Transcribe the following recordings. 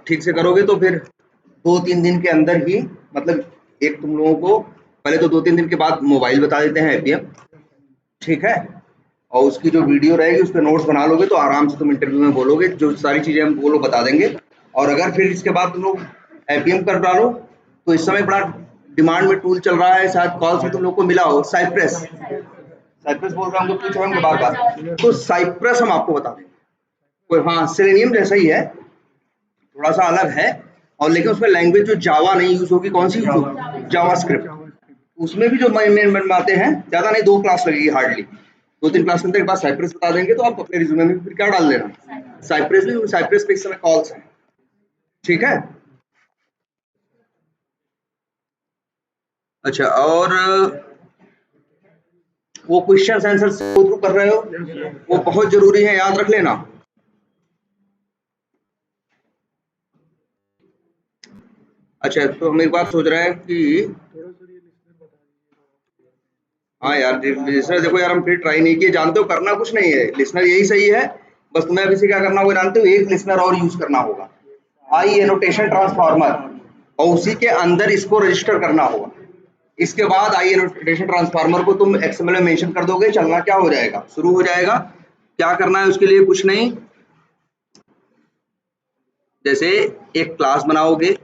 ठीक से करोगे तो फिर 2-3 दिन के अंदर ही, मतलब एक तुम लोगों को पहले तो 2-3 दिन के बाद मोबाइल बता देते हैं एपीएम, ठीक है, और उसकी जो वीडियो रहेगी उस पर नोट्स बना लोगे तो आराम से तुम इंटरव्यू में बोलोगे, जो सारी चीजें हम वो लोग बता देंगे। और अगर फिर इसके बाद तुम लोग एपीएम कर डालो तो इस समय बड़ा डिमांड में टूल चल रहा है, शायद कॉल्स में तुम लोग को मिला हो, साइप्रेस। साइप्रेस बोल रहा हूँ, पूछ रहा हूँ बार बार, तो साइप्रेस हम आपको बता देंगे। कोई हाँ सेलेनियम जैसा ही है, थोड़ा सा अलग है, और लेकिन उसमें लैंग्वेज जो जावा नहीं यूज होगी, कौन सी यूज होगी, जावास्क्रिप्ट। उसमें भी जो मेन बनवाते हैं, ज्यादा नहीं 2 क्लास लगेगी हार्डली, 2-3 क्लास के अंदर एक बार साइप्रेस बता देंगे तो आप अपने रिज्यूमे में फिर क्या डाल देना, साइप्रेस भी। साइप्रेस पे इस समय कॉल्स हैं, ठीक है। अच्छा, और वो क्वेश्चन आंसर गो थ्रू कर रहे हो, वो बहुत जरूरी है, याद रख लेना। अच्छा, तो हम एक बात सोच रहे हैं कि हाँ यार, लिसनर देखो यार, हम फिर ट्राई नहीं किए, जानते हो करना कुछ नहीं है, लिसनर यही सही है, बस तुम्हें अभी से क्या करना होगा जानते हो, एक लिसनर और यूज करना होगा, आई एनोटेशन ट्रांसफार्मर, और उसी के अंदर इसको रजिस्टर करना होगा। इसके बाद आई एनोटेशन ट्रांसफार्मर को तुम एक्सएमएल में मेंशन कर दोगे, चलना क्या हो जाएगा, शुरू हो जाएगा। क्या करना है उसके लिए, कुछ नहीं, जैसे एक क्लास बनाओगे,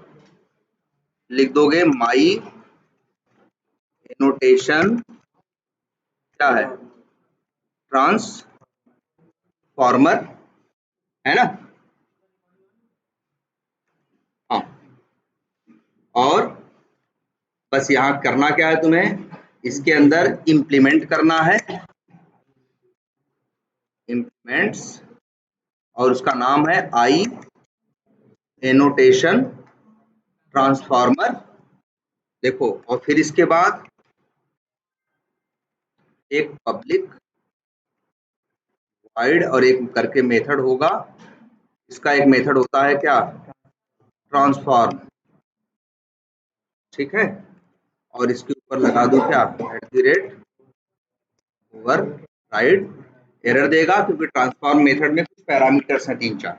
लिख दोगे माई एनोटेशन क्या है, ट्रांसफार्मर, है ना, हाँ। और बस यहाँ करना क्या है तुम्हें, इसके अंदर इम्प्लीमेंट करना है, इम्प्लीमेंट्स, और उसका नाम है आई एनोटेशन ट्रांसफार्मर, देखो। और फिर इसके बाद एक पब्लिक वाइड और एक करके मेथड होगा, इसका एक मेथड होता है क्या, ट्रांसफॉर्म, ठीक है। और इसके ऊपर लगा दो क्या, ओवर राइड, एरर देगा क्योंकि ट्रांसफॉर्म मेथड में कुछ पैरामीटर्स हैं, 3-4,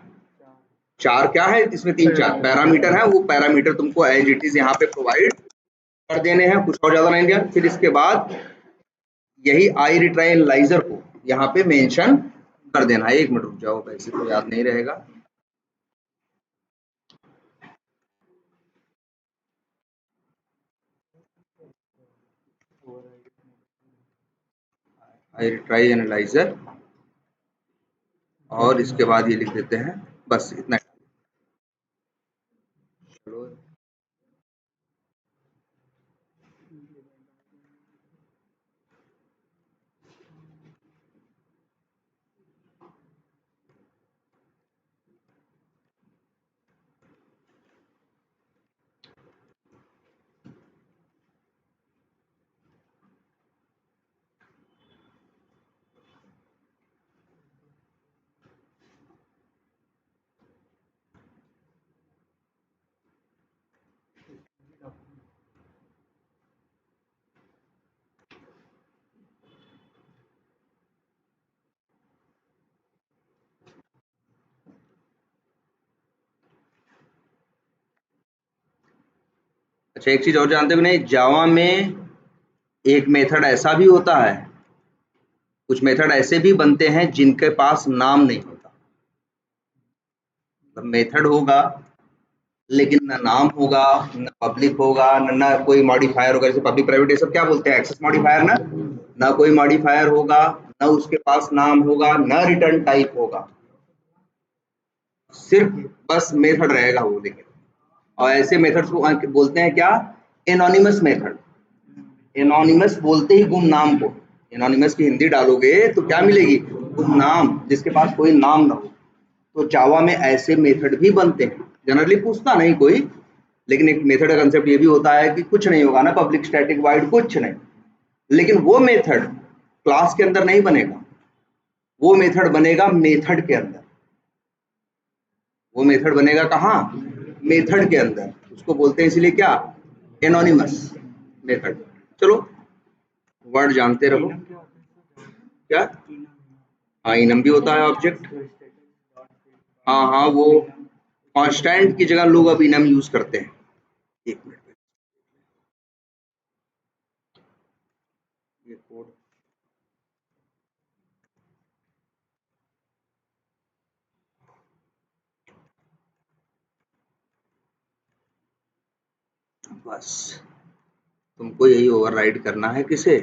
चार क्या है इसमें, 3-4 पैरामीटर है, वो पैरामीटर तुमको एज इट इज यहाँ पे प्रोवाइड कर देने हैं, कुछ और ज्यादा नहीं दिया। फिर इसके बाद यही आई रिट्राई एनालाइजर को यहाँ पे मेंशन कर देना है। 1 मिनट रुक जाओ, वैसे तो याद नहीं रहेगा। आई रिट्राई एनालाइजर, और इसके बाद ये लिख देते हैं, बस इतना। चलो, अच्छा, एक चीज और जानते हो नहीं, जावा में एक मेथड ऐसा भी होता है, कुछ मेथड ऐसे भी बनते हैं जिनके पास नाम नहीं होता, मतलब मेथड होगा लेकिन ना नाम होगा, ना पब्लिक होगा, ना कोई मॉडिफायर होगा, जैसे पब्लिक प्राइवेट ये सब क्या बोलते हैं, एक्सेस मॉडिफायर ना, ना कोई मॉडिफायर होगा, ना उसके पास नाम होगा, ना रिटर्न टाइप होगा, सिर्फ बस मेथड रहेगा वो। लेकिन और ऐसे मेथड्स को बोलते हैं क्या, एनोनिमस मेथड। एनोनिमस बोलते ही गुमनाम को, एनोनिमस की हिंदी डालोगे तो क्या मिलेगी, गुमनाम, जिसके पास कोई नाम ना हो। तो जावा में ऐसे मेथड भी बनते हैं, जनरली पूछता नहीं कोई, लेकिन एक मेथड का कंसेप्ट ये भी होता है कि कुछ नहीं होगा ना, पब्लिक स्टैटिक वाइड कुछ नहीं, लेकिन वो मेथड क्लास के अंदर नहीं बनेगा, वो मेथड बनेगा मेथड के अंदर। वो मेथड बनेगा कहाँ, मेथड के अंदर, उसको बोलते हैं इसलिए क्या, एनोनिमस मेथड। चलो, वर्ड जानते रहो क्या, हाँ इनम भी होता है ऑब्जेक्ट, हाँ हाँ वो कांस्टेंट की जगह लोग अब इनम यूज करते हैं। एक मिनट में ये कोड बस तुमको यही ओवरराइड करना है किसे,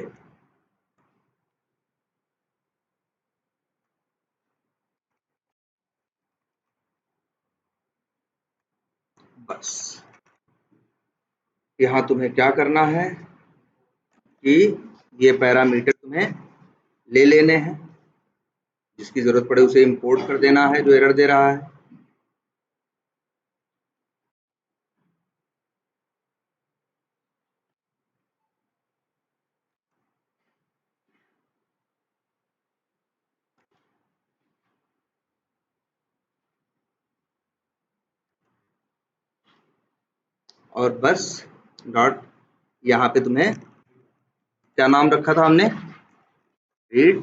बस यहाँ तुम्हें क्या करना है कि ये पैरामीटर तुम्हें ले लेने हैं, जिसकी जरूरत पड़े उसे इंपोर्ट कर देना है जो एरर दे रहा है। और बस डॉट यहाँ पे तुम्हें क्या नाम रखा था हमने, read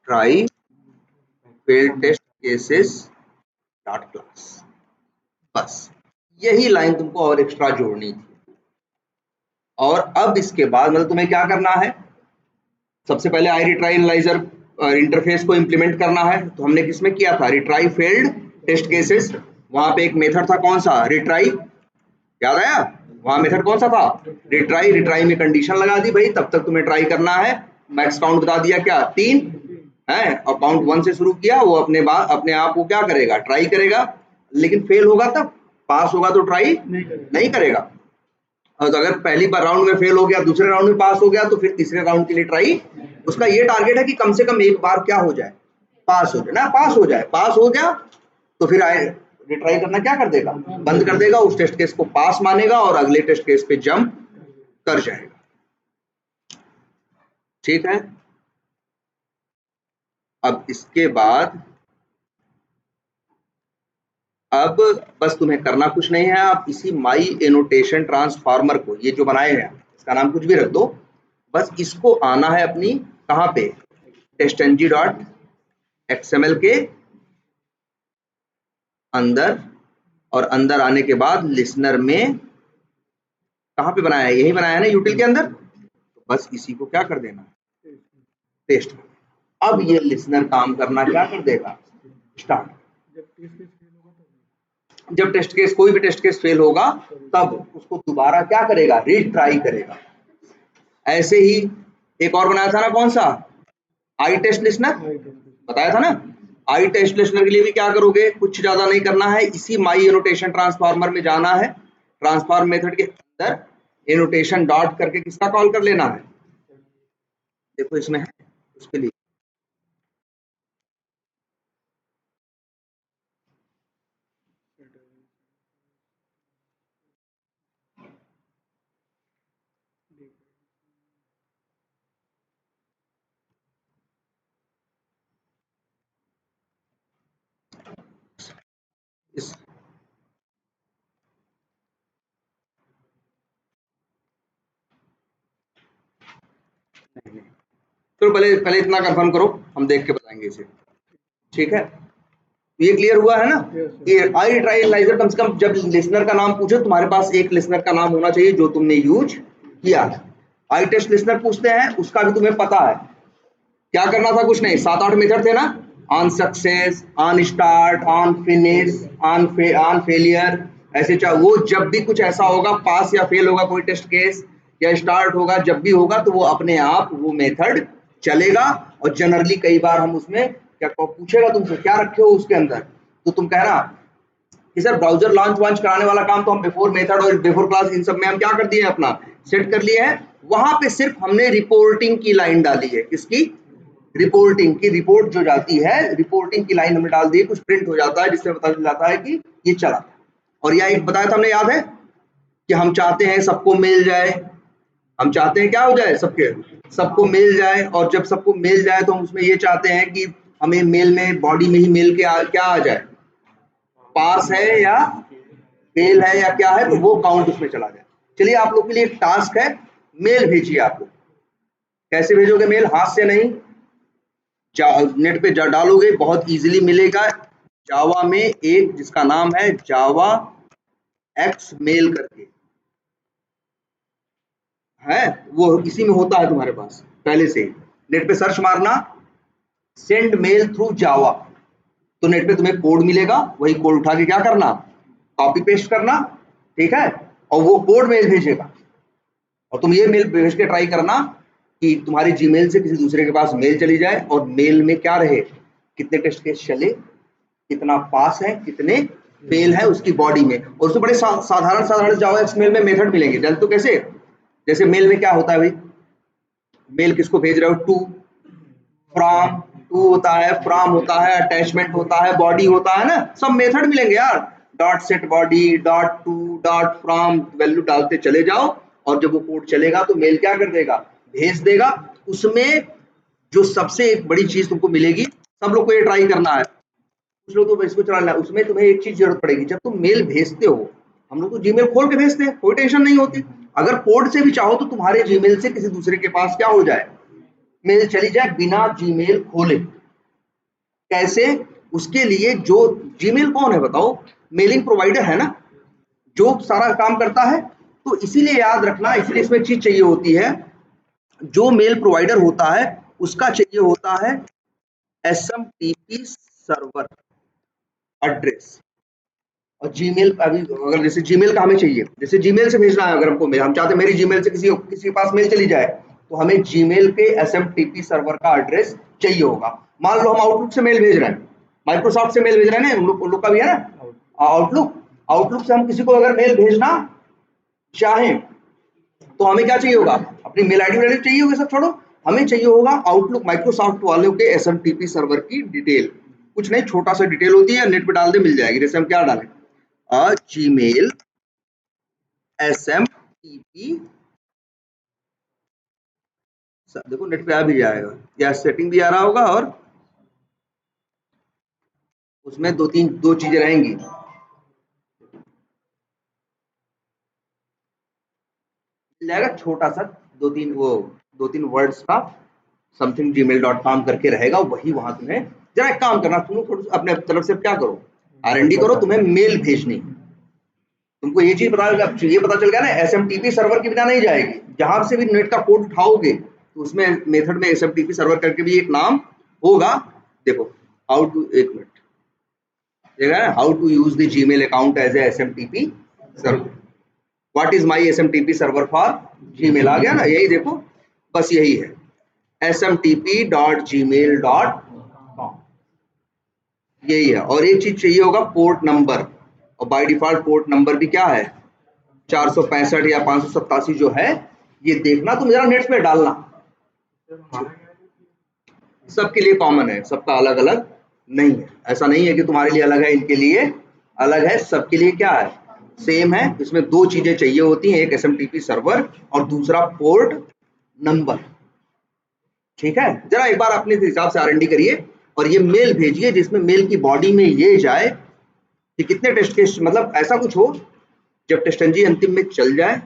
try failed test cases dot class, बस यही लाइन तुमको और एक्स्ट्रा जोड़नी थी। और अब इसके बाद मतलब तुम्हें क्या करना है, सबसे पहले आई रिट्राई एनालाइजर इंटरफेस को इंप्लीमेंट करना है। तो हमने किसमें किया था, रिट्राई फेल्ड टेस्ट केसेस, वहां पे एक मेथड था कौन सा, रिट्राई, याद आया, वहां मेथड कौन सा था, रिट्राई। रिट्राई में कंडीशन लगा दी भाई, तब तक तुम्हें ट्राई करना है, मैक्स काउंट बता दिया क्या 3 है, और काउंट 1 से शुरू किया, वो अपने आप वो क्या करेगा, ट्राई करेगा, लेकिन फेल होगा तब, पास होगा तो ट्राई नहीं करेगा। और तो अगर पहली बार राउंड में फेल हो गया, दूसरे राउंड में पास हो गया, तो फिर तीसरे राउंड के लिए ट्राई, उसका ये टारगेट है कि कम से कम एक बार क्या हो जाए, पास हो जाए ना, पास हो जाए, पास हो गया तो फिर रिट्राई करना क्या कर देगा, बंद कर देगा, उस टेस्ट केस को पास मानेगा और अगले टेस्ट केस पे जंप कर जाएगा। ठीक है, अब इसके बाद अब बस तुम्हें करना कुछ नहीं है, आप इसी माई एनोटेशन ट्रांसफार्मर को, ये जो बनाए हैं इसका नाम कुछ भी रख दो, बस इसको आना है अपनी कहाँ पे, टेस्टंजी डॉट एक्सएमएल के अंदर, और अंदर आने के बाद लिसनर में कहाँ पे बनाया है, यही बनाया है ना यूटिल के अंदर, तो बस इसी को क्या कर देना, टेस्ट। अब ये लिसनर काम करना क्या कर देगा, स्टार्ट। जब टेस्ट केस, कोई भी टेस्ट केस फेल होगा तब उसको दोबारा क्या करेगा, रीट्राई करेगा। ऐसे ही एक और बनाया था ना, कौन सा, आई टेस्ट लिसनर, बताया था ना। आई टेस्ट लिसनर के लिए भी क्या करोगे, कुछ ज्यादा नहीं करना है, इसी माई एनोटेशन ट्रांसफार्मर में जाना है, ट्रांसफॉर्म मेथड के अंदर एनोटेशन डॉट करके किसका कॉल कर लेना है, देखो इसमें है, उसके लिए इस तो पहले इतना कंफर्म करो, हम देख के बताएंगे इसे। ठीक है, ये क्लियर हुआ है ना। ये आई ट्राई एनालाइजर, कम से कम जब लिसनर का नाम पूछे तुम्हारे पास एक लिसनर का नाम होना चाहिए जो तुमने यूज किया है। आई टेस्ट लिसनर पूछते हैं, उसका भी तुम्हें पता है क्या करना था, कुछ नहीं, 7-8 मेथड थे ना, on success, on start, on finish, on failure, ऐसे चाहे वो जब भी कुछ ऐसा होगा, पास या फेल होगा कोई टेस्ट केस, या स्टार्ट होगा, जब भी होगा तो वो अपने आप वो मेथड चलेगा। और जनरली कई बार हम उसमें क्या पूछेगा तुमसे क्या रखे हो उसके अंदर, तो तुम कहना कि सर ब्राउजर लॉन्च वॉन्च कराने वाला काम तो हम बिफोर मेथड और बिफोर क्लास इन सब में हम क्या कर दिए, अपना सेट कर लिए है। वहां पे सिर्फ हमने रिपोर्टिंग की लाइन डाली है, किसकी, रिपोर्टिंग की, रिपोर्ट जो जाती है, रिपोर्टिंग की लाइन हमने डाल दी है, कुछ प्रिंट हो जाता है जिससे पता चल जाता है कि ये चला। और यह एक बताया था हमने, याद है कि हम चाहते हैं सबको मिल जाए, हम चाहते हैं क्या हो जाए, सबको मिल जाए, और जब सबको मिल जाए तो हम उसमें ये चाहते हैं कि हमें मेल में, बॉडी में ही मेल के क्या आ जाए, पास है या फेल है या क्या है, तो वो काउंट उसमें चला जाए। चलिए आप लोग के लिए टास्क है, मेल भेजिए आप लोग। कैसे भेजोगे मेल, हाथ से नहीं, नेट पे डालोगे, बहुत इजीली मिलेगा, जावा में एक जिसका नाम है जावा एक्स मेल करके है, वो इसी में होता है तुम्हारे पास पहले से ही। नेट पे सर्च मारना सेंड मेल थ्रू जावा, तो नेट पे तुम्हें कोड मिलेगा, वही कोड उठा के क्या करना, कॉपी पेस्ट करना, ठीक है, और वो कोड मेल भेजेगा। और तुम ये मेल भेज के ट्राई करना कि तुम्हारी जीमेल से किसी दूसरे के पास मेल चली जाए और मेल में क्या रहे, कितने टेस्ट केस चले, कितना पास है, कितने फेल है उसकी बॉडी में। और उसमें बड़े साधारण साधारण जावा एक्सएमएल में मेथड मिलेंगे। जानते हो कैसे? जैसे मेल में क्या होता है भाई, मेल किसको भेज रहे हो, टू, फ्रॉम, टू होता है, फ्रॉम होता है, अटैचमेंट होता है, बॉडी होता है ना, सब मेथड मिलेंगे यार। Dot set body, dot to, dot from, value डालते चले जाओ और जब वो कोड चलेगा तो मेल क्या कर देगा, भेज देगा। उसमें जो सबसे एक बड़ी चीज तुमको मिलेगी, सब लोग को ये ट्राई करना है, कुछ लोग तो इसको चलाना है, उसमें तुम्हें एक चीज जरूरत पड़ेगी, जब तुम मेल भेजते हो, हम लोग तो जीमेल खोल के भेजते हैं, कोई टेंशन नहीं होती। अगर कोड से भी चाहो तो तुम्हारे जीमेल से किसी दूसरे के पास क्या हो जाए, मेल चली जाए बिना जीमेल खोले। कैसे? उसके लिए जो जीमेल कौन है बताओ, मेलिंग प्रोवाइडर है ना, जो सारा काम करता है। तो इसीलिए याद रखना, इसलिए इसमें चीज चाहिए होती है, जो मेल प्रोवाइडर होता है उसका चाहिए होता है एसएमटीपी सर्वर एड्रेस। और जीमेल अभी अगर जैसे जीमेल का हमें चाहिए, जैसे जीमेल से भेजना है अगर हमको मेल, हम चाहते हैं मेरी जीमेल से किसी किसी के पास मेल चली जाए, तो हमें जीमेल के एसएमटीपी सर्वर का एड्रेस चाहिए होगा। मान लो हम आउटलुक से मेल भेज रहे हैं, माइक्रोसॉफ्ट से मेल भेज रहे हैं, उन लोग का भी है ना आउटलुक, आउटलुक से हम किसी को अगर मेल भेजना चाहें तो हमें क्या चाहिए होगा, अपनी मेल आईडी वगैरह चाहिए होगी, सब छोड़ो, हमें चाहिए होगा आउटलुक माइक्रोसॉफ्ट वालों के एसएमटीपी सर्वर की डिटेल। कुछ नहीं, छोटा सा डिटेल होती है, नेट पे डाल दे मिल जाएगी। जैसे हम क्या डालें, जीमेल एसएमटीपी, देखो नेट पे आ भी जाएगा, या सेटिंग भी आ रहा होगा, और उसमें दो चीजें रहेंगी, मिल जाएगा छोटा सा, दो तीन वर्ड्स का समथिंग gmail.com करके रहेगा, वही वहां तुम्हें, जरा एक काम करना, तुम लोग अपने तरफ से क्या करो, R&D करो, तुम्हें मेल भेजनी, तुमको ये चीज ये पता चल गया ना, एसएमटीपी सर्वर के बिना नहीं जाएगी। जहां से भी नेट का कोड उठाओगे तो उसमें मेथड में एसएमटीपी सर्वर करके भी एक नाम होगा। देखो हाउ टू, एक मिनट, देखा है, how to use the Gmail account as a SMTP server, what is my SMTP server for Gmail, आ गया ना, यही देखो, बस यही है smtp.gmail.com, यही है। और एक चीज चाहिए होगा, पोर्ट नंबर, और बाय डिफॉल्ट पोर्ट नंबर भी क्या है, 465 या 587 जो है, ये देखना तुम जरा नेट पे डालना, सबके लिए कॉमन है, सबका अलग अलग नहीं है, ऐसा नहीं है कि तुम्हारे लिए अलग है इनके लिए अलग है, सबके लिए क्या है, सेम है। इसमें दो चीजें चाहिए होती हैं, एक एसएमटीपी सर्वर और दूसरा पोर्ट नंबर, ठीक है। जरा एक बार अपने हिसाब से R&D करिए और ये मेल भेजिए, जिसमें मेल की बॉडी में ये जाए कि कितने टेस्ट केस, मतलब ऐसा कुछ हो जब टेस्टंजी अंतिम में चल जाए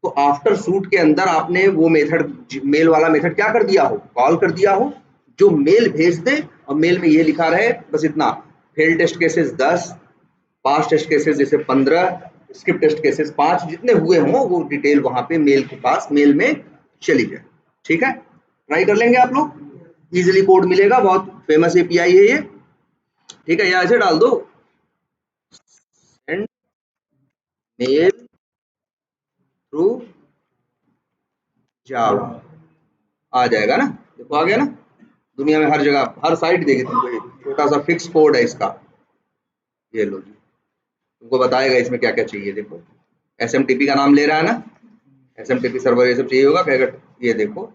तो आफ्टर शूट के अंदर आपने वो मेथड, मेल वाला मेथड क्या कर दिया हो, कॉल कर दिया हो, जो मेल भेज दे और मेल में ये लिखा रहे बस इतना, फेल टेस्ट केसेस 10, पास टेस्ट केसेस जैसे 15, स्किप टेस्ट केसेस 5, जितने हुए हों वो डिटेल वहां पे मेल के पास, मेल में चली जाए, ठीक है। ट्राई कर लेंगे आप लोग, इजीली कोड मिलेगा, बहुत फेमस एपीआई है ये, ठीक है। यहाँ ऐसे डाल दो, सेंड मेल थ्रू जावा, आ जाएगा ना, देखो आ गया ना, दुनिया में हर जगह हर साइट देगी तुमको, ये छोटा सा फिक्स कोड है इसका, ये लो जी, तुमको बताएगा इसमें क्या क्या चाहिए। देखो एसएमटीपी का नाम ले रहा है ना, एसएमटीपी सर्वर ये सब चाहिए होगा, अगर ये देखो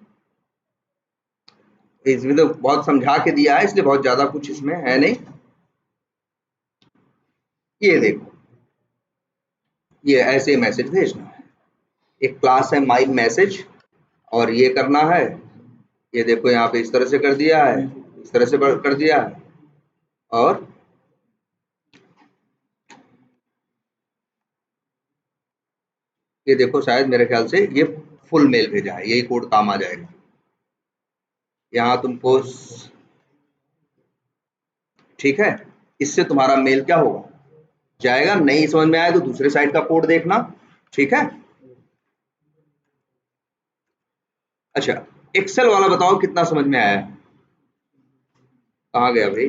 इसमें तो बहुत समझा के दिया है, इसलिए बहुत ज्यादा कुछ इसमें है नहीं। ये देखो, ये ऐसे मैसेज भेजना है, एक क्लास है माई मैसेज, और ये करना है, ये देखो यहाँ पे इस तरह से कर दिया है, इस तरह से कर दिया है, और ये देखो शायद मेरे ख्याल से ये फुल मेल भेजा है, यही कोड काम आ जाएगा। यहाँ तुमको, ठीक है, इससे तुम्हारा मेल क्या होगा, जाएगा। नहीं समझ में आया तो दूसरे साइड का कोड देखना, ठीक है। अच्छा, एक्सेल वाला बताओ कितना समझ में आया, कहाँ गया भाई।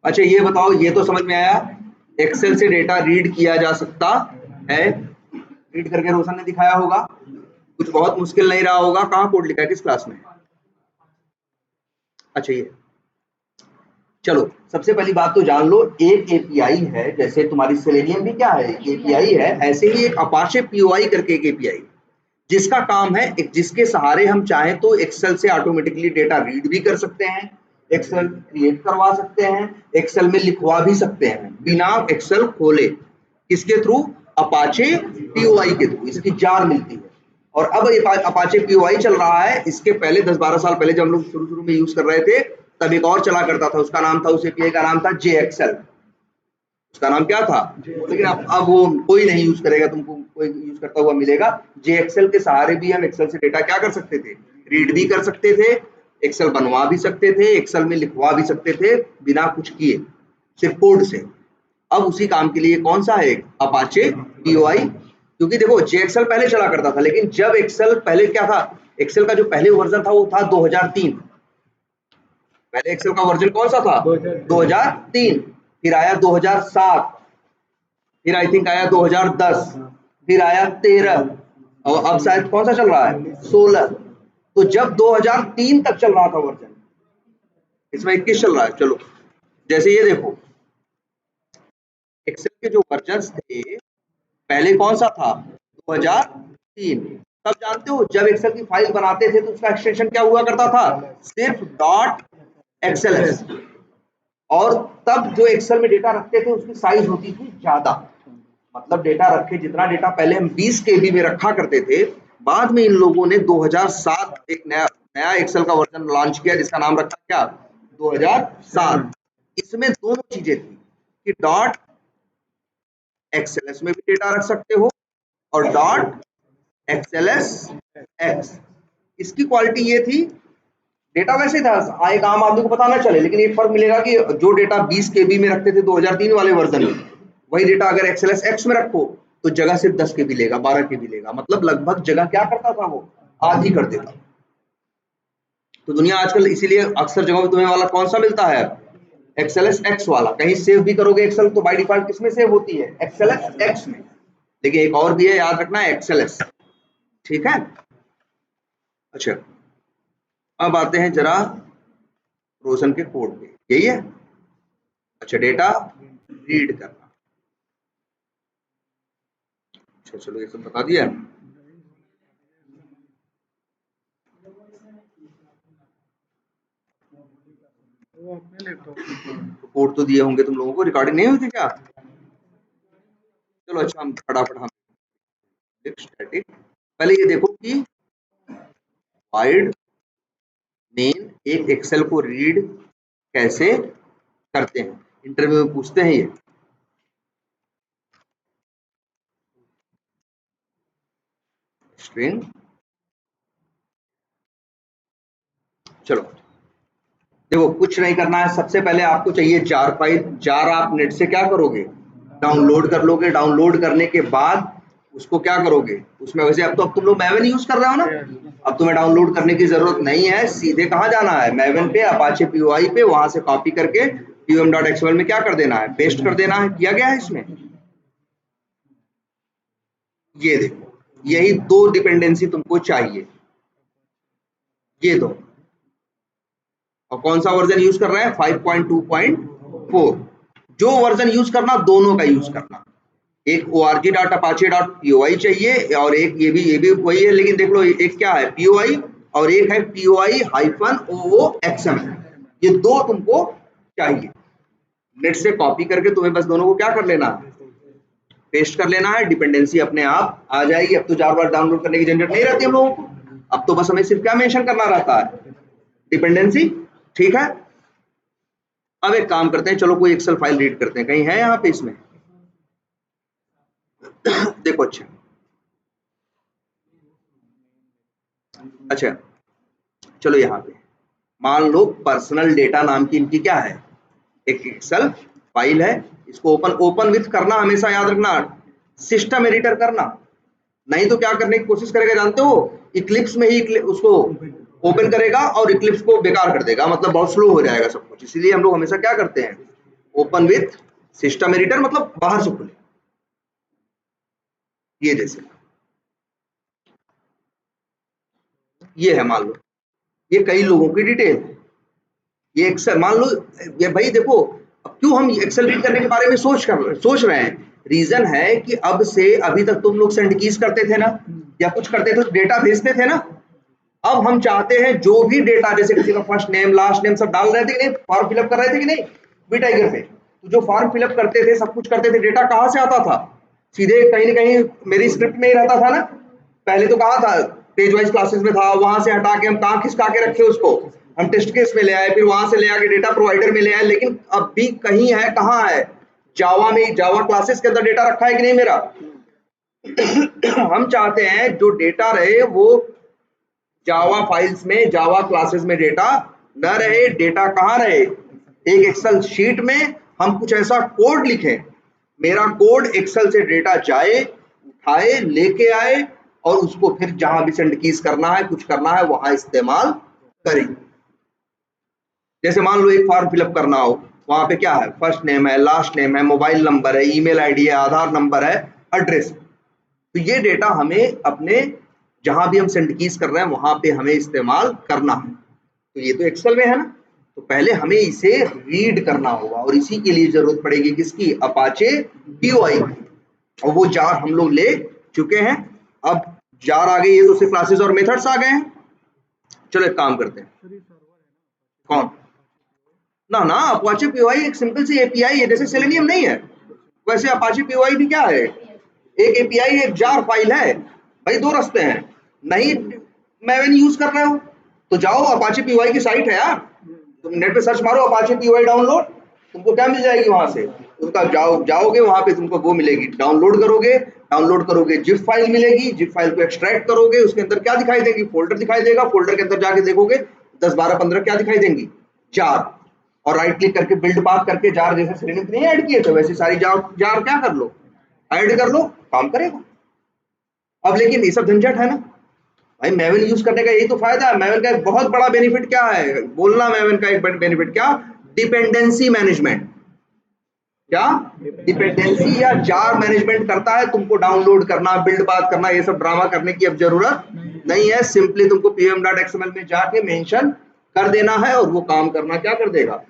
अच्छा ये बताओ, ये तो समझ में आया, एक्सेल से डेटा रीड किया जा सकता है, रीड करके रोशन ने दिखाया होगा, कुछ बहुत मुश्किल नहीं रहा होगा। कहाँ कोड लिखा है, किस क्लास में। अच्छा ये, चलो सबसे पहली बात तो जान लो, एक एपीआई है, जैसे तुम्हारी सेलेनियम भी क्या है, एपीआई है, ऐसे ही एक अपाचे पीओआई करके एक एपीआई, जिसका काम है जिसके सहारे हम चाहें तो एक्सेल से ऑटोमेटिकली डेटा रीड भी कर सकते हैं, एक्सेल क्रिएट करवा सकते हैं, एक्सेल में लिखवा भी सकते हैं बिना एक्सेल खोले, किसके थ्रू, अपाचे पीओआई के थ्रू, इसकी जार मिलती है। और अब अपाचे पीओआई चल रहा है, इसके पहले 10-12 साल पहले जब हम लोग शुरू शुरू में यूज कर रहे थे, तब एक और चला करता था, उसका नाम था, उस एपीआई का नाम था जे एक्सेल, उसका नाम क्या था, लेकिन अब वो कोई नहीं यूज करेगा, तुमको कोई यूज करता हुआ मिलेगा। जे एक्सेल के सहारे भी हम एक्सेल से डेटा क्या कर सकते थे, रीड भी कर सकते थे, एक्सेल बनवा भी सकते थे, एक्सेल में लिखवा भी सकते थे बिना कुछ किए, सिर्फ कोड से। अब उसी काम के लिए कौन सा है, अपाचे पीओआई, क्योंकि देखो जे एक्सेल पहले चला करता था, लेकिन जब एक्सेल पहले क्या था, एक्सेल का जो पहले वर्जन था वो था 2003, पहले एक्सेल का वर्जन कौन सा था, 2003, फिर आया 2007, फिर आई थिंक आया 2010, फिर आया 13, और अब शायद कौन सा चल रहा है, 16। तो जब 2003 तक चल रहा था वर्जन, इसमें 21 चल रहा है। चलो जैसे ये देखो, एक्सेल के जो वर्जन थे पहले कौन सा था, 2003। तब जानते हो जब एक्सेल की फाइल बनाते थे तो उसका एक्सटेंशन क्या हुआ करता था, सिर्फ डॉट एक्सएलएस। और तब जो एक्सेल में डेटा रखते थे उसकी साइज होती थी ज्यादा, मतलब डेटा रखे, जितना डेटा पहले हम 20 केबी में रखा करते थे, बाद में इन लोगों ने 2007 एक नया नया एक्सेल का वर्जन लॉन्च किया, जिसका नाम रखा क्या, 2007। इसमें दोनों चीजें थी कि डॉट एक्सएलएस में भी डेटा रख सकते हो और डॉट एक्सएलएस एक्स। इसकी क्वालिटी ये थी, डेटा वैसे था, एक आम आदमी को पता ना चले, लेकिन एक फर्क मिलेगा कि जो डेटा 20 केबी में रखते थे 2003 वाले वर्जन में, वही डेटा अगर एक्सएलएस एक्स में रखो तो जगह सिर्फ 10 केबी लेगा, 12 केबी लेगा, मतलब लगभग जगह क्या करता था, वो आधी कर देता। तो दुनिया आजकल इसीलिए अक्सर जगहों पे तुम्हें वाला कौन सा मिलता है, एक्सएलएस एक्स वाला। कहीं सेव भी करोगे एक्सेल तो बाय डिफॉल्ट किसमें सेव होती है, एक्सएलएस एक्स में, लेकिन एक और भी है, याद रखना है, एक्सएलएस, ठीक है। अच्छा अब आते हैं जरा रोशन के कोड पे, यही है। अच्छा डेटा रीड करना, अच्छा चलो ये सब बता दिया। तो कोड तो दिए होंगे तुम लोगों को, रिकॉर्डिंग नहीं हुई थी क्या, चलो अच्छा हम फटाफट हम स्टैटिक, पहले ये देखो कि वाइड मेन एक एक्सेल को रीड कैसे करते हैं, इंटरव्यू में पूछते हैं ये। स्ट्रिंग, चलो देखो कुछ नहीं करना है, सबसे पहले आपको चाहिए जार फाइल, जार आप नेट से क्या करोगे, डाउनलोड कर लोगे, डाउनलोड करने के बाद उसको क्या करोगे, उसमें वैसे अब तुम लोग मैवन यूज कर रहे हो ना, अब तुम्हें डाउनलोड करने की जरूरत नहीं है, सीधे कहाँ जाना है, मैवन पे, अपाचे पीओआई पे, वहां से कॉपी करके pum.xml में क्या कर देना है, पेस्ट कर देना है। किया गया है इसमें, ये देखो, यही दो डिपेंडेंसी तुमको चाहिए, ये दो। और कौन सा वर्जन यूज कर रहे हैं, 5.2.4। जो वर्जन यूज करना दोनों का यूज करना, एक org.apache.py चाहिए और एक ये भी वही है, लेकिन देख लो एक क्या है py और एक है py-ooxml, ये दो तुमको चाहिए। नेट से कॉपी करके तुम्हें बस दोनों को क्या कर लेना है, पेस्ट कर लेना है, डिपेंडेंसी अपने आप आ जाएगी। अब तो 4 बार डाउनलोड करने की झंझट नहीं रहती हम लोगों को, अब तो बस हमें सिर्फ क्या मेंशन करना रहता है, डिपेंडेंसी, ठीक है। अब एक काम करते हैं, चलो कोई एक्सेल फाइल रीड करते हैं, कहीं है यहाँ पे इसमें देखो अच्छा चलो यहाँ पे मान लो पर्सनल डेटा नाम की इनकी क्या है, एक एक्सेल फाइल है, इसको ओपन विथ करना, हमेशा याद रखना सिस्टम एडिटर करना, नहीं तो क्या करने की कोशिश करेगा जानते हो, इक्लिप्स में ही उसको ओपन करेगा और इक्लिप्स को बेकार कर देगा, मतलब बहुत स्लो हो जाएगा सब कुछ। इसीलिए हम लोग हमेशा क्या करते हैं, ओपन विथ सिस्टम एडिटर, मतलब बाहर से खुले। ये जैसे ये है, मान लो ये कई लोगों की डिटेल है, ये एक्सेल मान लो, ये भाई देखो अब क्यों हम एक्सेल रीड करने के बारे में सोच रहे हैं, रीजन है कि अब से अभी तक तुम लोग सेंड कीज करते थे ना, या कुछ करते थे, डेटा भेजते थे ना, अब हम चाहते हैं जो भी डेटा, जैसे किसी का फर्स्ट नेम लास्ट नेम सब डाल रहे थे कि नहीं, फॉर्म फिलअप कर रहे थे कि नहीं वी टाइगर पे, तो जो फॉर्म फिलअप करते थे, सब कुछ करते थे, डेटा कहाँ से आता था, सीधे कहीं ना कहीं मेरी स्क्रिप्ट में ही रहता था ना, पहले तो कहाँ था, पेज वाइज क्लासेस में था, वहां से हटा के हम कहाँ खिसका के रखे उसको, हम टेस्ट केस में ले आए, फिर वहां से ले आके डेटा प्रोवाइडर में ले आए, लेकिन अब भी कहीं है, कहाँ है, जावा में, जावा क्लासेस के अंदर डेटा रखा है कि नहीं मेरा। हम चाहते हैं जो डेटा रहे वो जावा फाइल्स में, जावा क्लासेस में डेटा न रहे, डेटा कहाँ रहे, एक एक्सेल शीट में हम कुछ ऐसा कोड लिखें, मेरा कोड एक्सेल से डेटा जाए, उठाए, लेके आए, और उसको फिर जहां भी सेंड कीज करना है, कुछ करना है, वहां इस्तेमाल करें। जैसे मान लो एक फॉर्म फिलअप करना हो, वहां पे क्या है, फर्स्ट नेम है, लास्ट नेम है, मोबाइल नंबर है, ईमेल आईडी है, आधार नंबर है, एड्रेस, तो ये डेटा हमें अपने जहां भी हम सेंड कीज कर रहे हैं वहां पे हमें इस्तेमाल करना है। तो ये तो एक्सेल में है ना, तो पहले हमें इसे रीड करना होगा, और इसी के लिए जरूरत पड़ेगी किसकी, अपाचे पीओआई की, और वो जार हम लोग ले चुके हैं। अब जार आ गई है तो उससे क्लासेस और मेथड्स आ गए हैं। चलो एक काम करते हैं, कौन ना ना, अपाचे पीओआई एक सिंपल सी एपीआई है, जैसे सेलेनियम नहीं है वैसे अपाचे पीओआई भी क्या है, एक एपीआई, एक जार फाइल है। भाई दो रास्ते हैं, नहीं मैवन यूज कर रहे हो तो जाओ अपाचे पीओआई की साइट है यार, तुम नेट पे सर्च मारो अपाचे पीओआई डाउनलोड, तुमको क्या मिल जाएगी वहां से, उसका जाओगे वहां पे तुमको वो मिलेगी, डाउनलोड करोगे जिप फाइल मिलेगी, जिप फाइल को एक्सट्रैक्ट करोगे, उसके अंदर क्या दिखाई देगी, फोल्डर दिखाई देगा, फोल्डर के अंदर जाके देखोगे 10 12 15 क्या दिखाई देंगी, जार, और राइट क्लिक करके बिल्ड पाथ करके जार जैसे श्रेणी नहीं ऐड किए थे वैसे सारी जार क्या कर लो, ऐड कर लो, काम करेगा। अब लेकिन ये सब झंझट है ना भाई, मैवन यूज करने का यही तो फायदा है। मैवन का एक बहुत बड़ा बेनिफिट क्या है, बोलना मैवन का एक बेनिफिट क्या, डिपेंडेंसी मैनेजमेंट, क्या डिपेंडेंसी या जार मैनेजमेंट करता है, तुमको डाउनलोड करना, बिल्ड पाथ करना, ये सब ड्रामा करने की अब जरूरत नहीं है, सिंपली तुमको pm.xml में जाके मेंशन कर देना है और वो काम करना क्या कर देगा,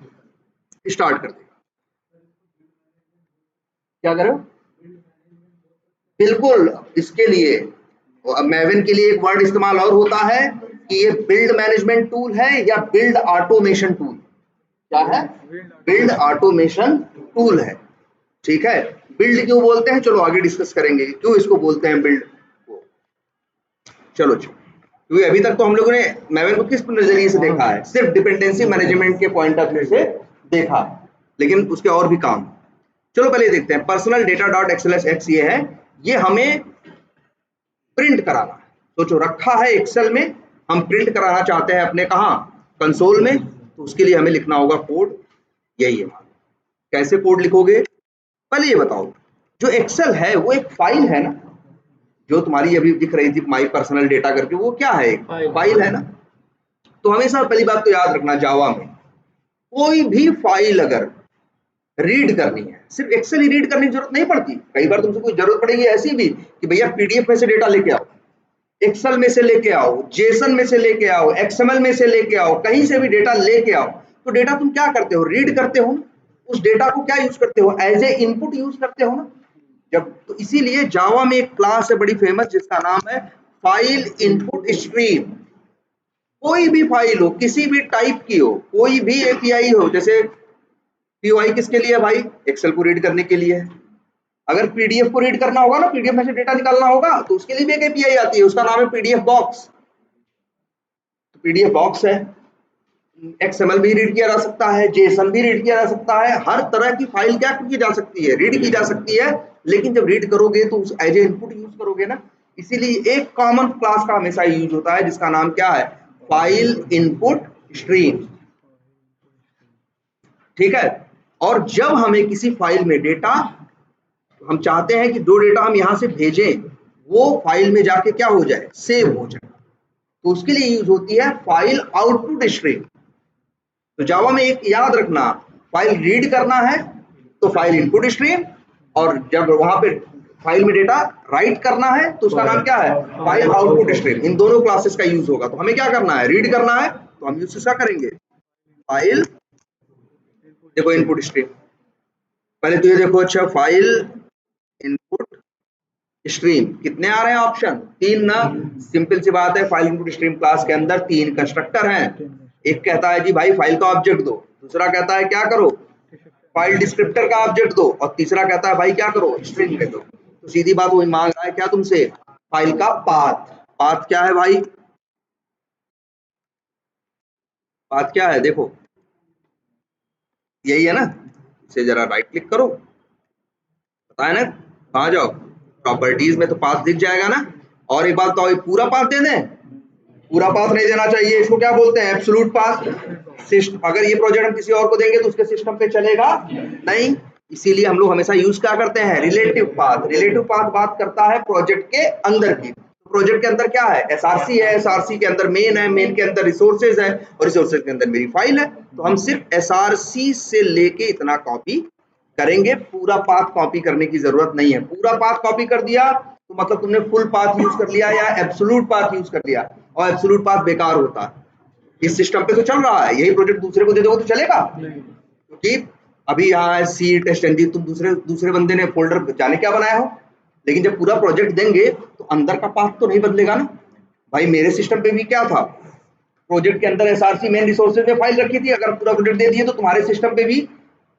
स्टार्ट कर देगा। क्या करो, बिल्कुल इसके लिए मैवन के लिए एक वर्ड इस्तेमाल और होता है कि ये बिल्ड मैनेजमेंट टूल है या बिल्ड ऑटोमेशन टूल, क्या है, बिल्ड ऑटोमेशन टूल है, ठीक है। बिल्ड क्यों बोलते हैं, चलो आगे डिस्कस करेंगे क्यों इसको बोलते हैं बिल्ड को। चलो क्योंकि अभी तक तो हम लोगों ने मैवन को किस नजरिए से देखा है, सिर्फ डिपेंडेंसी मैनेजमेंट के पॉइंट ऑफ व्यू से देखा, लेकिन उसके और भी काम। चलो पहले देखते हैं, पर्सनल डेटा डॉट एक्सएलएस ये है, ये हमें प्रिंट कराना है, सोचो रखा है एक्सेल में, हम प्रिंट कराना चाहते हैं अपने कहाँ, कंसोल में, तो उसके लिए हमें लिखना होगा कोड, यही है। कैसे कोड लिखोगे, पहले ये बताओ, जो एक्सेल है वो एक फाइल है ना, जो तुम्हारी अभी दिख रही थी माई पर्सनल डेटा करके, वो क्या है, एक फाइल है ना। तो हमेशा पहली बात तो याद रखना, जावा में कोई भी फाइल अगर रीड करनी है, सिर्फ एक्सेल ही रीड करने की जरूरत नहीं पड़ती, कई बार तुमसे कोई जरूरत पड़ेगी ऐसी भी कि भैया पीडीएफ में से डेटा लेके आओ, एक्सेल में से लेके आओ, जेसन में से लेके आओ, एक्सएमएल में से लेके आओ, कहीं से भी डेटा लेके आओ, तो डेटा तुम क्या करते हो, रीड करते हो ना, उस डेटा को क्या यूज करते हो, एज ए इनपुट यूज करते हो ना। जब तो इसीलिए जावा में एक क्लास है बड़ी फेमस जिसका नाम है फाइल इनपुट स्ट्रीम। कोई भी फाइल हो, किसी भी टाइप की हो, कोई भी एपीआई हो, जैसे पीओआई किसके लिए है भाई, एक्सेल को रीड करने के लिए है, अगर पीडीएफ को रीड करना होगा ना, पीडीएफ में से डेटा निकालना होगा, तो उसके लिए भी एक एपीआई आती है, उसका नाम है पीडीएफ बॉक्स। तो पीडीएफ बॉक्स है, एक्सएमएल भी रीड किया जा सकता है, जेसन भी रीड किया जा सकता है, हर तरह की फाइल क्या की जा सकती है, रीड की जा सकती है, लेकिन जब रीड करोगे तो उस एज ए इनपुट यूज करोगे ना, इसीलिए एक कॉमन क्लास का हमेशा यूज होता है जिसका नाम क्या है, फाइल इनपुट स्ट्रीम, ठीक है। और जब हमें किसी फाइल में डेटा, हम चाहते हैं कि जो डेटा हम यहां से भेजें वो फाइल में जाके क्या हो जाए, सेव हो जाए, तो उसके लिए यूज होती है फाइल आउटपुट स्ट्रीम। तो जावा में एक याद रखना, फाइल रीड करना है तो फाइल इनपुट स्ट्रीम, और जब वहां पे फाइल में डेटा राइट करना है तो उसका नाम क्या है, फाइल आउटपुट स्ट्रीम। इन दोनों क्लासेस का यूज होगा। तो हमें क्या करना है, रीड करना है तो हम यूज क्या करेंगे, फाइल, देखो इनपुट स्ट्रीम, पहले तो ये देखो, अच्छा फाइल इनपुट स्ट्रीम, कितने आ रहे हैं ऑप्शन, 3 ना। सिंपल सी बात है, फाइल इनपुट स्ट्रीम क्लास के अंदर 3 कंस्ट्रक्टर हैं। एक कहता है जी भाई फाइल का ऑब्जेक्ट दो, दूसरा कहता है क्या करो, फाइल डिस्क्रिप्टर का ऑब्जेक्ट दो, और तीसरा कहता है भाई क्या करो, स्ट्रिंग ले दो। तो सीधी बात वही मांग रहा है क्या तुमसे, फाइल का पाथ। पाथ क्या है भाई, पाथ क्या है, देखो यही है ना, इसे जरा राइट क्लिक करो, पता है ना, कहाँ जाओ, प्रॉपर्टीज में तो पाथ दिख जाएगा ना। और एक बात तो, पूरा पाथ दे दें, पूरा पाथ नहीं देना चाहिए, इसको क्या बोलते हैं, एब्सोल्यूट पाथ। अगर ये प्रोजेक्ट हम किसी और को देंगे तो उसके सिस्टम पे चलेगा नहीं, इसीलिए हम लोग हमेशा यूज क्या करते हैं, रिलेटिव पाथ। रिलेटिव पाथ बात करता है प्रोजेक्ट के अंदर की। प्रोजेक्ट के अंदर क्या है, एसआरसी है, एसआरसी के अंदर मेन है, मेन के अंदर रिसोर्सेज है, और रिसोर्सेज के अंदर मेरी फाइल है। तो हम सिर्फ एसआरसी से लेके इतना कॉपी करेंगे, पूरा पाथ कॉपी करने की जरूरत नहीं है। पूरा पाथ कॉपी कर दिया तो मतलब तुमने फुल पाथ यूज कर लिया या एब्सोल्यूट पाथ यूज कर लिया, और एब्सोल्यूट पाथ बेकार होता है। इस सिस्टम पे तो चल रहा है, यही प्रोजेक्ट दूसरे को दे दोगे तो चलेगा, क्योंकि अभी यहाँ है सी टेस्ट एनजी, तुम दूसरे बंदे ने फोल्डर जाने क्या बनाया हो, लेकिन जब पूरा प्रोजेक्ट देंगे तो अंदर का पाथ तो नहीं बदलेगा ना। भाई मेरे सिस्टम पे भी क्या था, प्रोजेक्ट के अंदर एसआरसी मेन रिसोर्सेज में फाइल रखी थी, अगर पूरा प्रोजेक्ट दे दिए तो तुम्हारे सिस्टम पे भी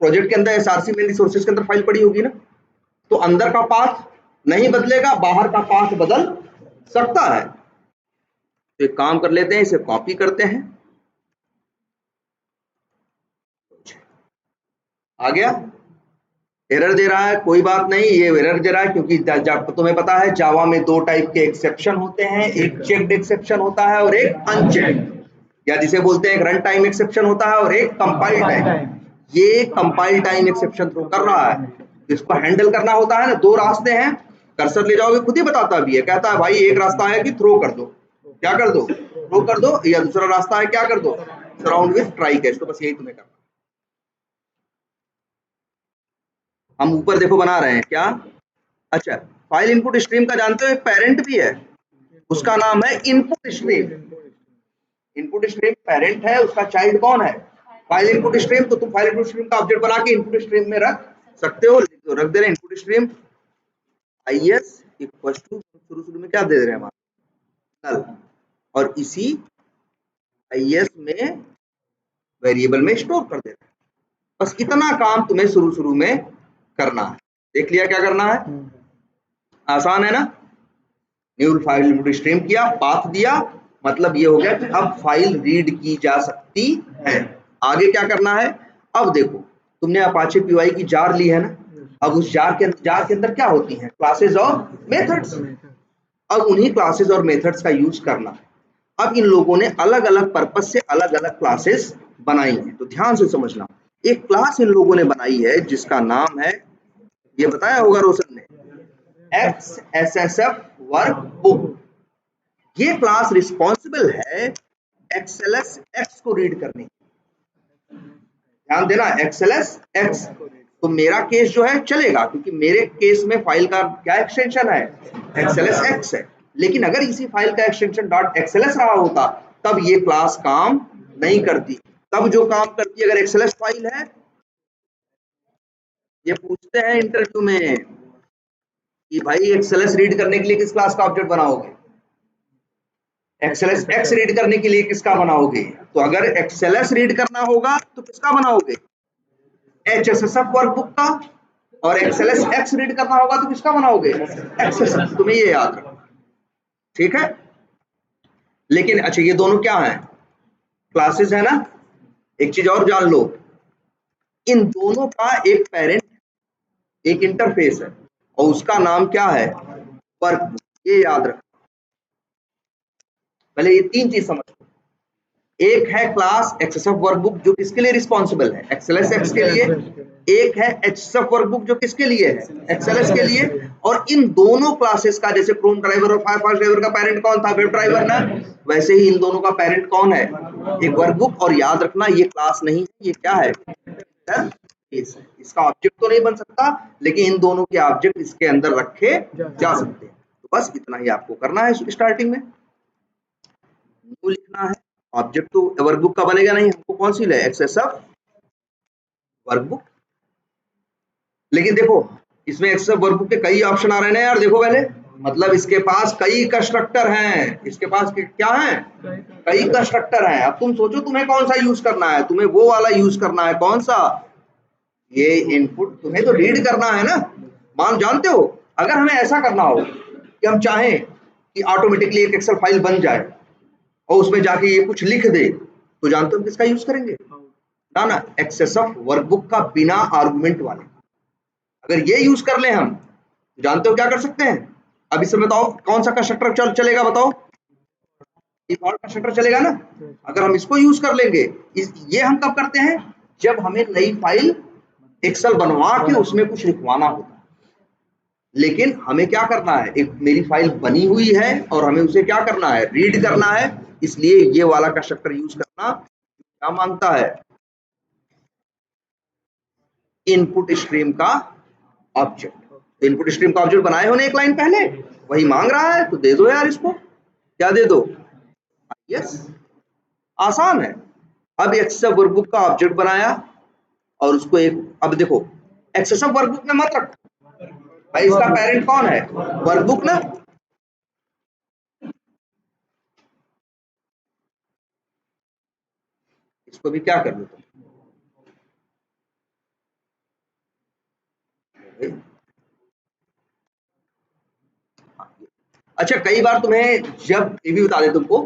प्रोजेक्ट के अंदर एसआरसी मेन रिसोर्सेज के अंदर फाइल पड़ी होगी ना। तो अंदर का पाथ नहीं बदलेगा, बाहर का पाथ बदल सकता है। तो एक काम कर लेते हैं, इसे कॉपी करते हैं, आ गया, एरर दे रहा है, कोई बात नहीं, ये एरर दे रहा है क्योंकि तुम्हें पता है जावा में 2 टाइप के एक्सेप्शन होते हैं, एक चेक्ड एक्सेप्शन होता है और एक अनचेक्ड, या जिसे बोलते हैं एक रन टाइम एक्सेप्शन होता है और एक कंपाइल टाइम। ये कंपाइल टाइम एक्सेप्शन थ्रो कर रहा है, इसको हैंडल करना होता है ना। 2 रास्ते हैं, कर्सर ले जाओगे खुद ही बताता भी है, कहता है भाई एक रास्ता है कि थ्रो कर दो, क्या कर दो, थ्रो कर दो, या दूसरा रास्ता है क्या कर दो, सराउंड विथ ट्राई कैच। तो बस यही तुम्हें करना। हम ऊपर देखो बना रहे हैं क्या, अच्छा फाइल इनपुट स्ट्रीम का जानते हो एक पेरेंट भी है, उसका नाम है input stream. Input stream parent है, उसका चाइल्ड कौन है, फाइल इनपुट स्ट्रीम। तो तुम फाइल इनपुट स्ट्रीम का ऑब्जेक्ट बना के इनपुट स्ट्रीम में रख सकते हो, तो रख दे रहे हैं input stream is equal to, शुरू में क्या दे रहे हैं हमारा नल, और इसी आईएस में वेरिएबल में स्टोर कर दे रहे हैं। बस इतना काम तुम्हें शुरू में करना है। देख लिया क्या करना है, आसान है ना। न्यू फाइल इनपुट स्ट्रीम किया, पाथ दिया, मतलब ये हो गया कि अब फाइल रीड की जा सकती है। आगे क्या करना है, अब देखो तुमने अपाचे पीवाई की जार ली है ना, अब उस जार के अंदर क्या होती हैं, क्लासेस और मेथड्स। अब उन्हीं क्लासेस और मेथड्स का यूज करना है। अब इन लोगों ने अलग अलग पर्पज से अलग अलग क्लासेस बनाई हैं, तो ध्यान से समझना। एक क्लास इन लोगों ने बनाई है जिसका नाम है, ये बताया होगा रोशन ने, XSSF वर्कबुक। ये क्लास रिस्पॉन्सिबल है एक्सएलएस एक्स को रीड करने की। ध्यान देना, एक्सएलएस एक्स। तो मेरा केस जो है चलेगा, क्योंकि मेरे केस में फाइल का क्या एक्सटेंशन है, एक्सएलएस एक्स है। लेकिन अगर इसी फाइल का एक्सटेंशन डॉट एक्सएलएस रहा होता तब ये क्लास काम नहीं करती। तब जो काम करती अगर एक्सएलएस फाइल है, ये पूछते हैं इंटरव्यू में कि भाई एक्सएलएस रीड करने के लिए किस क्लास का ऑब्जेक्ट बनाओगे, एक्सएलएस एक्स रीड करने के लिए किसका बनाओगे। तो अगर एक्सएलएस रीड करना होगा तो किसका बनाओगे, HSSF वर्कबुक का, और एक्सएलएस एक्स रीड करना होगा तो किसका बनाओगे, एक्सएसएफ। तुम्हें ये याद रखना, ठीक है। लेकिन अच्छा ये दोनों क्या है, क्लासेस है ना। एक चीज और जान लो, इन दोनों का एक पेरेंट, एक इंटरफेस है, और उसका नाम क्या है, वर्कबुक। ये याद रखना, पहले ये 3 चीज समझ लो। एक है क्लास एक्सएसएफ वर्कबुक जो किसके लिए रिस्पॉन्सिबल है, एक्सएलएसएक्स के लिए। एक है एचएसएफ वर्कबुक जो किसके लिए है, एक्सएलएस के लिए। और इन दोनों क्लासेस का, जैसे क्रोम ड्राइवर और फायरफॉक्स ड्राइवर का पेरेंट कौन था, वेब ड्राइवर ना, वैसे ही इन दोनों का पेरेंट कौन है, एक वर्कबुक। और याद रखना ये क्लास नहीं है, ये क्या है, इसका ऑब्जेक्ट तो नहीं बन सकता, लेकिन इन दोनों के ऑब्जेक्ट इसके अंदर रखे जा सकते हैं। तो बस इतना ही आपको करना है स्टार्टिंग में, न्यू लिखना है। ऑब्जेक्ट तो वर्कबुक का बनेगा नहीं, हमको कौन सी ले, एक्सएसएफ वर्कबुक। लेकिन देखो इसमें एक्सएसएफ वर्कबुक के कई ऑप्शन आ रहे हैं ना यार, देखो पहले, मतलब इसके पास कई कंस्ट्रक्टर हैं, इसके पास क्या है, कई कंस्ट्रक्टर हैं। अब तुम सोचो तुम्हें कौन सा यूज करना है, तुम्हें वो वाला यूज करना है, कौन सा, ये इनपुट तुम्हें तो रीड करना है ना। मान जानते हो, अगर हमें ऐसा करना हो कि हम चाहें कि ऑटोमेटिकली एक एक्सेल फाइल बन जाए और उसमें जाके ये कुछ लिख दे, तो जानते हो किसका यूज करेंगे, ना एक्सएसएफ वर्कबुक का बिना आर्गुमेंट वाले। अगर ये यूज कर ले हम, तो जानते हो क्या कर सकते हैं। अब इसमें बताओ कौन सा कंस्ट्रक्टर चलेगा, बताओ, डिफॉल्ट कंस्ट्रक्टर चलेगा ना। अगर हम इसको यूज कर लेंगे, ये हम कब करते हैं, जब हमें नई फाइल एक्सेल बनवा के उसमें कुछ लिखवाना होता है। लेकिन हमें क्या करना है, एक मेरी फाइल बनी हुई है और हमें उसे क्या करना है, रीड करना है। इसलिए ये वाला कंस्ट्रक्टर यूज करना क्या मांगता है, इनपुट स्ट्रीम का ऑब्जेक्ट। तो इनपुट स्ट्रीम का ऑब्जेक्ट बनाए होने एक लाइन पहले, वही मांग रहा है, तो दे दो यार इसको, क्या दे दो, यस, आसान है। अब एक्सेसअप वर्कबुक का ऑब्जेक्ट बनाया और उसको एक, अब देखो एक्सेसअप वर्कबुक में मत रखो भाई, इसका पेरेंट कौन है, वर्कबुक ना। इसको भी क्या कर लो तुम, अच्छा कई बार तुम्हें, जब ये भी बता दे तुमको,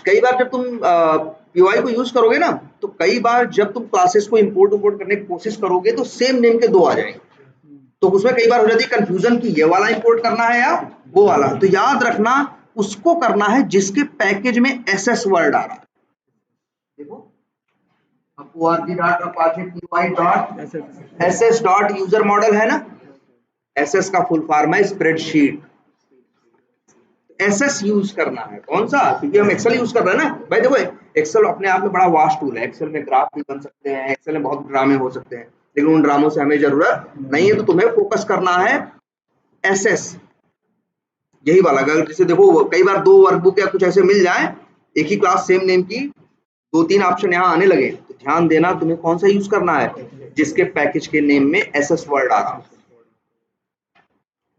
कई बार जब तुम पीवाई को यूज करोगे ना, तो कई बार जब तुम क्लासेस को इंपोर्ट करने की कोशिश करोगे तो सेम नेम के दो आ जाएंगे, तो उसमें कई बार हो जाती है कंफ्यूजन कि ये वाला इंपोर्ट करना है या वो वाला। तो याद रखना उसको करना है जिसके पैकेज में एसएस वर्ड आ रहा है। देखो org.apache.py.ss.user मॉडल है ना, एसएस का फुल फॉर्म है स्प्रेडशीट। एसएस यूज करना है, कौन सा, क्योंकि हम एक्सेल यूज कर रहे हैं ना भाई। देखो एक्सेल अपने आप में बड़ा वास्ट टूल है, एक्सेल में ग्राफ भी बन सकते हैं, एक्सेल में बहुत ड्रामे हो सकते हैं, लेकिन उन ड्रामों से हमें जरूरत नहीं है। तो तुम्हें फोकस करना है एसएस, यही वाला। अगर जैसे देखो कई बार दो वर्कबुक या कुछ ऐसे मिल जाए एक ही क्लास सेम नेम की, दो तीन ऑप्शन यहाँ आने लगे, तो ध्यान देना तुम्हें कौन सा यूज करना है, जिसके पैकेज के नेम में एसएस वर्ड आ रहा हो।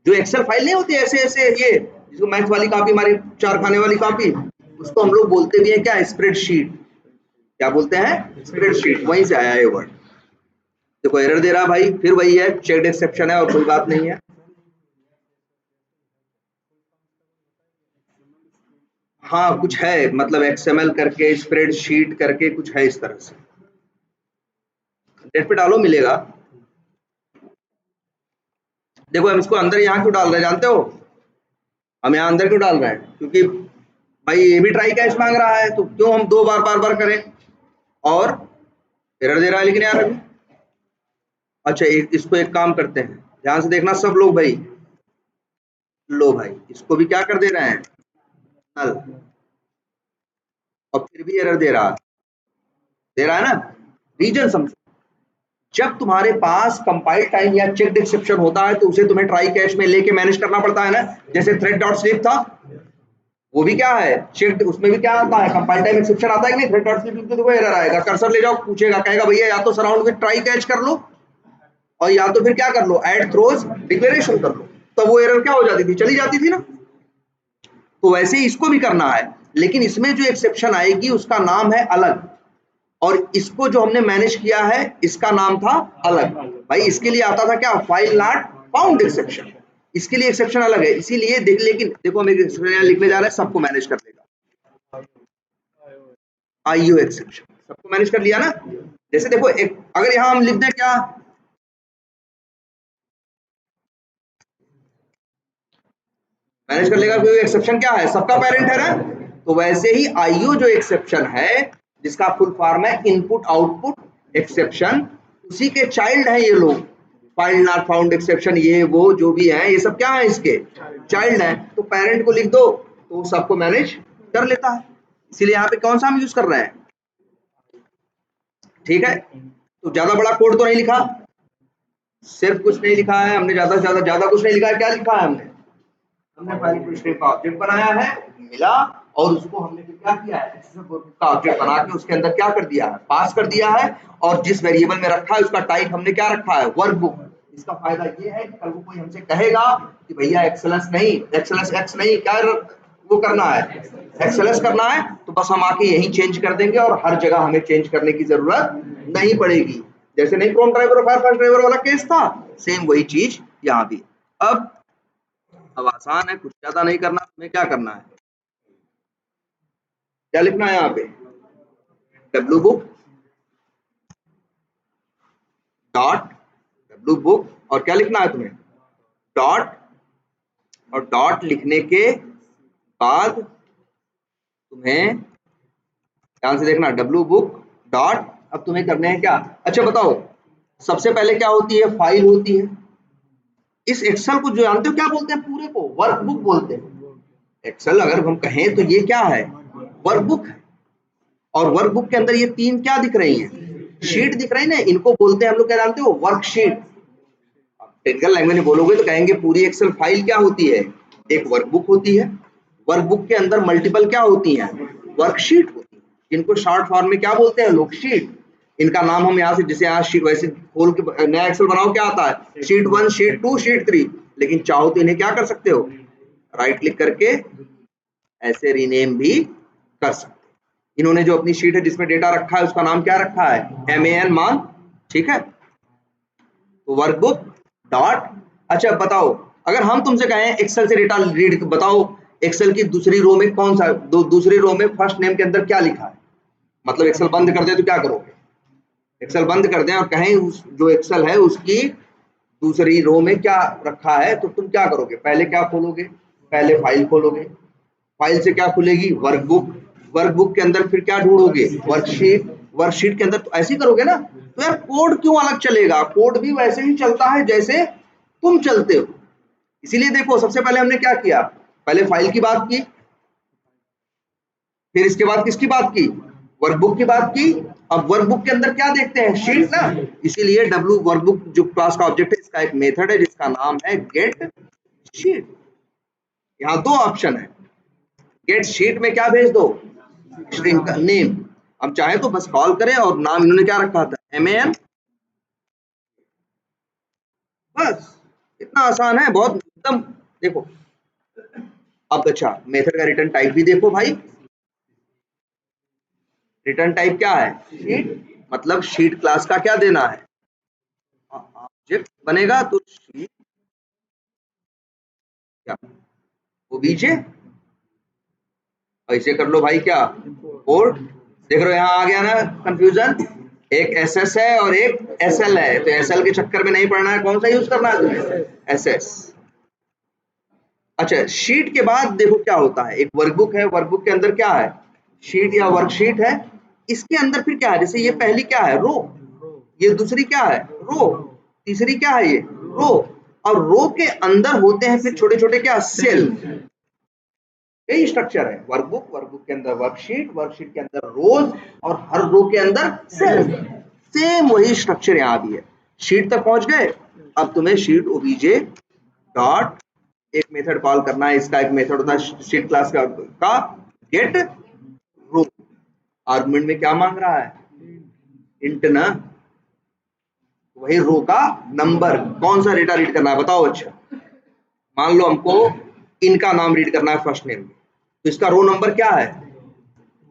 जो एक्सेल फाइल नहीं होती ऐसे ऐसे, ये जिसको मैथ वाली कॉपी, हमारी 4 खाने वाली कॉपी, उसको हम लोग बोलते भी है क्या, स्प्रेडशीट। क्या बोलते हैं, स्प्रेडशीट, वहीं से आया है वर्ड। देखो एरर दे रहा भाई, फिर वही है, चेक्ड एक्सेप्शन है और कोई बात नहीं है। हाँ कुछ है, मतलब एक्सएमएल करके स्प्रेडशीट करके कुछ है इस तरह से, नेट पे डालो मिलेगा। देखो हम इसको अंदर यहाँ क्यों डाल रहे हैं जानते हो, हम यहाँ अंदर क्यों डाल रहे हैं, क्योंकि भाई ये भी ट्राई कैच मांग रहा है, तो क्यों हम दो बार करें, और एरर दे रहा है लेकिन यार अभी। अच्छा इसको एक काम करते हैं, ध्यान से देखना सब लोग भाई, लो भाई इसको भी क्या कर दे रहे हैं, नल, और फिर भी एरर दे रहा है ना। रीजन समझो, जब तुम्हारे पास कंपाइल टाइम या चेक्ड एक्सेप्शन होता है तो उसे तुम्हें ट्राई कैच में लेके मैनेज करना पड़ता है ना। जैसे थ्रेड डॉट स्लिप था, वो भी क्या है, चेक्ड, उसमें भी क्या आता है, कंपाइल टाइम एक्सेप्शन आता है कि नहीं। थ्रेड डॉट स्लिप तो देखो एरर आएगा, कर्सर ले जाओ, पूछेगा, कहेगा भैया या तो सराउंड विद ट्राई कैच कर लो, और या तो फिर क्या कर लो, ऐड थ्रोज डिक्लेरेशन कर लो। तो वो एरर क्या हो जाती थी, चली जाती थी ना। तो वैसे ही इसको भी करना है, लेकिन इसमें जो एक्सेप्शन आएगी उसका नाम है अलग, और इसको जो हमने मैनेज किया है इसका नाम था अलग। भाई इसके लिए आता था क्या, फाइल नॉट फाउंड एक्सेप्शन, इसके लिए एक्सेप्शन अलग है। इसीलिए देख, लेकिन देखो हम एक लिखने जा रहे हैं, सबको मैनेज कर देगा, आईओ एक्सेप्शन सबको मैनेज कर लिया ना। जैसे देखो एक, अगर यहाँ हम लिख दें क्या, मैनेज कर लेगा, कोई एक्सेप्शन क्या है, सबका पेरेंट है ना, तो वैसे ही आईओ जो एक्सेप्शन है, जिसका फुल फॉर्म है इनपुट आउटपुट एक्सेप्शन, उसी के चाइल्ड हैं ये लोग। फाइंड नॉट फाउंड एक्सेप्शन, ये वो जो भी है, ये सब क्या है, इसके चाइल्ड हैं। तो पेरेंट को लिख दो तो सबको मैनेज कर लेता है। इसीलिए यहाँ पे कौन सा हम यूज कर रहे हैं, ठीक है। तो ज्यादा बड़ा कोड तो नहीं लिखा, सिर्फ कुछ नहीं लिखा है हमने, ज्यादा कुछ नहीं लिखा है। क्या लिखा है हमने फाइल को स्ट्रिंग का ऑब्जेक्ट बनाया है, मिला, और उसको हमने फिर क्या किया है, का ऑब्जेक्ट बना के उसके अंदर क्या कर दिया है, पास कर दिया है। और जिस वेरिएबल में रखा है उसका टाइप हमने क्या रखा है, वर्कबुक। इसका फायदा ये है कि कल को कोई हमसे कहेगा कि भैया एक्सेलेंस नहीं, एक्सेलेंस एक्स नहीं, क्या वो करना है, एक्सेलेंस करना है, तो बस हम आके यही चेंज कर देंगे और हर जगह हमें चेंज करने की जरूरत नहीं पड़ेगी। जैसे नहीं क्रोम ड्राइवर और फायरफॉक्स ड्राइवर वाला केस था, सेम वही चीज यहाँ भी। अब आसान है, कुछ ज्यादा नहीं करना। तुम्हें क्या करना है, क्या लिखना है यहाँ पे, W book dot W book, और क्या लिखना है तुम्हें, डॉट, और डॉट लिखने के बाद तुम्हें ध्यान से देखना, डब्ल्यू बुक डॉट, अब तुम्हें करने हैं क्या, अच्छा बताओ, सबसे पहले क्या होती है, फाइल होती है। इस एक्सेल को जो जानते हो क्या बोलते हैं, पूरे को वर्कबुक बोलते हैं। एक्सेल अगर हम कहें तो ये क्या है, वर्कबुक है। और वर्कबुक के अंदर ये तीन क्या दिख रही हैं, शीट दिख रही है ना, इनको बोलते हैं हम लोग, क्या जानते हो, वर्कशीट। टेक्निकल लैंग्वेज में बोलोगे तो कहेंगे पूरी एक्सेल फाइल क्या होती है, एक वर्कबुक होती है। वर्कबुक के अंदर मल्टीपल क्या होती हैं, वर्कशीट होती है, जिनको शॉर्ट फॉर्म में क्या बोलते हैं लोग, शीट। इनका नाम हम यहाँ से, जैसे यहाँ शीट वैसे खोल के नया एक्सेल बनाओ, क्या आता है, शीट 1, शीट 2, शीट 3। लेकिन चाहो तो इन्हें क्या कर सकते हो, राइट क्लिक करके ऐसे रीनेम भी कर सकते। इन्होंने जो अपनी शीट है जिसमें डेटा रखा है उसका नाम क्या रखा है, MAN मान, ठीक है। तो वर्कबुक डॉट, अच्छा बताओ, अगर हम तुमसे कहें एक्सेल से डेटा रीड बताओ, एक्सेल की दूसरी रो में कौन सा, दूसरी रो में फर्स्ट नेम के अंदर क्या लिखा है, मतलब एक्सेल बंद कर दे तो क्या करोगे, एक्सेल बंद कर दें और कहें उस जो एक्सेल है उसकी दूसरी रो में क्या रखा है, तो तुम क्या करोगे, पहले क्या खोलोगे, पहले फाइल खोलोगे, फाइल से क्या खुलेगी, वर्कबुक, वर्कबुक के अंदर फिर क्या ढूंढोगे, वर्कशीट, वर्कशीट के अंदर, तो ऐसे ही करोगे ना। तो यार कोड क्यों अलग चलेगा, कोड भी वैसे ही चलता है जैसे तुम चलते हो। इसीलिए देखो, सबसे पहले हमने क्या किया, पहले फाइल की बात की, फिर इसके बाद किसकी बात की, वर्कबुक की बात की। अब वर्कबुक के अंदर क्या देखते हैं, शीट ना, इसीलिए डब्ल्यू वर्कबुक जो क्लास का ऑब्जेक्ट है, इसका एक मेथड है जिसका नाम है गेट शीट। यहाँ दो ऑप्शन है, गेट शीट में क्या भेज दो, स्ट्रिंग का नेम। हम चाहे तो बस कॉल करें, और नाम इन्होंने क्या रखा था, MAN, बस इतना आसान है, बहुत एकदम। देखो अब अच्छा, मेथड का रिटर्न टाइप भी देखो भाई, रिटर्न टाइप क्या है, शीट, मतलब शीट क्लास का क्या देना है, ऑब्जेक्ट बनेगा तो शीट क्या, ओबीजे, ऐसे कर लो भाई, क्या कोड, देख रहे हो यहाँ आ गया ना कंफ्यूजन, एक SS है और एक SL है, तो SL के चक्कर में नहीं पड़ना है, कौन सा यूज करना है तुम्हें, SS। अच्छा, शीट के बाद देखो क्या होता है, एक वर्कबुक है, वर्कबुक के अंदर क्या है, शीट या वर्कशीट है। इसके अंदर फिर क्या है, जैसे ये पहली क्या है, रो, ये दूसरी क्या है, रो, तीसरी क्या है, ये रो, और रो के अंदर होते हैं फिर छोटे छोटे क्या, सेल। यही स्ट्रक्चर है वर्कबुक, वर्कबुक के अंदर वर्कशीट, वर्कशीट के अंदर रोज, और हर रो के अंदर सेल। सेम वही स्ट्रक्चर यहाँ भी है। शीट तक पहुंच गए, अब तुम्हें शीट ओबीजे डॉट एक मेथड कॉल करना है, इसका एक मेथड होता है शीट क्लास का गेट रो। आर्गुमेंट में क्या मांग रहा है, इंट ना, वही रो का नंबर, कौन सा डेटा रीड करना है बताओ। अच्छा मान लो हमको इनका नाम रीड करना है फर्स्ट नेम, तो इसका रो नंबर क्या है,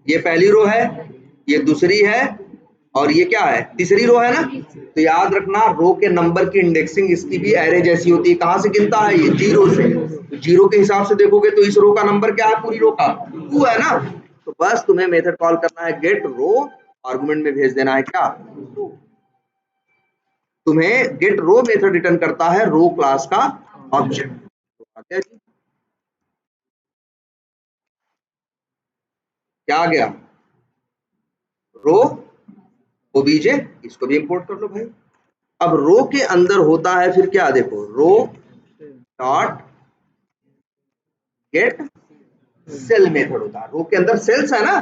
ये पहली रो है, ये दूसरी है, और ये क्या है, तीसरी रो है ना। तो याद रखना, रो के नंबर की इंडेक्सिंग इसकी भी एरे जैसी होती है। कहां से गिनता है ये, 0 से, तो 0 के हिसाब से देखोगे तो इस रो का नंबर क्या है, पूरी रो का 2 है ना। तो बस तुम्हें मेथड कॉल करना है गेट रो, आर्गुमेंट में भेज देना है क्या, 2। तुम्हें गेट रो मेथड रिटर्न करता है रो क्लास का ऑब्जेक्ट। क्या आ गया, रो ओबीजे, इसको भी इंपोर्ट कर लो भाई। अब रो के अंदर होता है फिर क्या, देखो रो डॉट गेट सेल मेथड होता है। रो के अंदर सेल्स है ना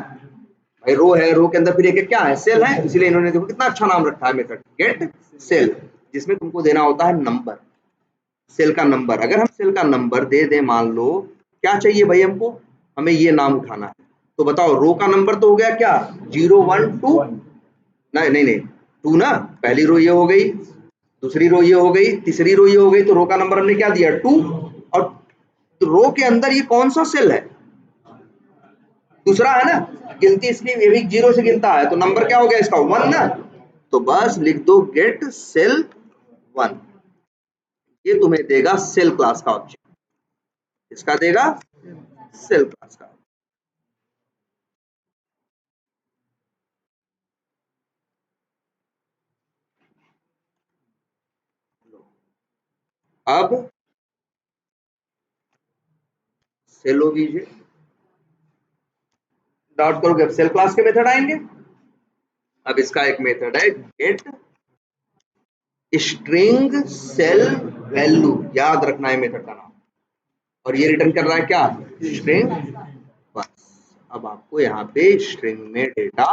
भाई, रो है, रो के अंदर फिर एक क्या है, सेल है, इसीलिए इन्होंने देखो कितना अच्छा नाम रखा है मेथड गेट सेल, जिसमें तुमको देना होता है नंबर, सेल का नंबर। अगर हम सेल का नंबर दे दें, मान लो क्या चाहिए भाई हमको, हमें ये नाम उठाना है, तो बताओ रो का नंबर तो हो गया क्या, 0 1 2, नहीं नहीं नहीं 2 ना, पहली रो ये हो गई, दूसरी रो ये हो गई, तीसरी रो ये हो गई, तो रो का नंबर हमने क्या दिया 2। और रो के अंदर ये कौन सा सेल है, दूसरा है ना, गिनती इसकी ये भी 0 से गिनता है, तो नंबर क्या हो गया इसका 1 ना, तो बस लिख दो गेट सेल 1, ये तुम्हें देगा सेल क्लास का ऑब्जेक्ट, इसका देगा सेल क्लास का। अब सेल ओबीजे डॉट करोगे, अब सेल क्लास के मेथड आएंगे। अब इसका एक मेथड है गेट स्ट्रिंग सेल वैल्यू, याद रखना है मेथड का नाम, और ये रिटर्न कर रहा है क्या, स्ट्रिंग। बस अब आपको यहाँ पे स्ट्रिंग में डेटा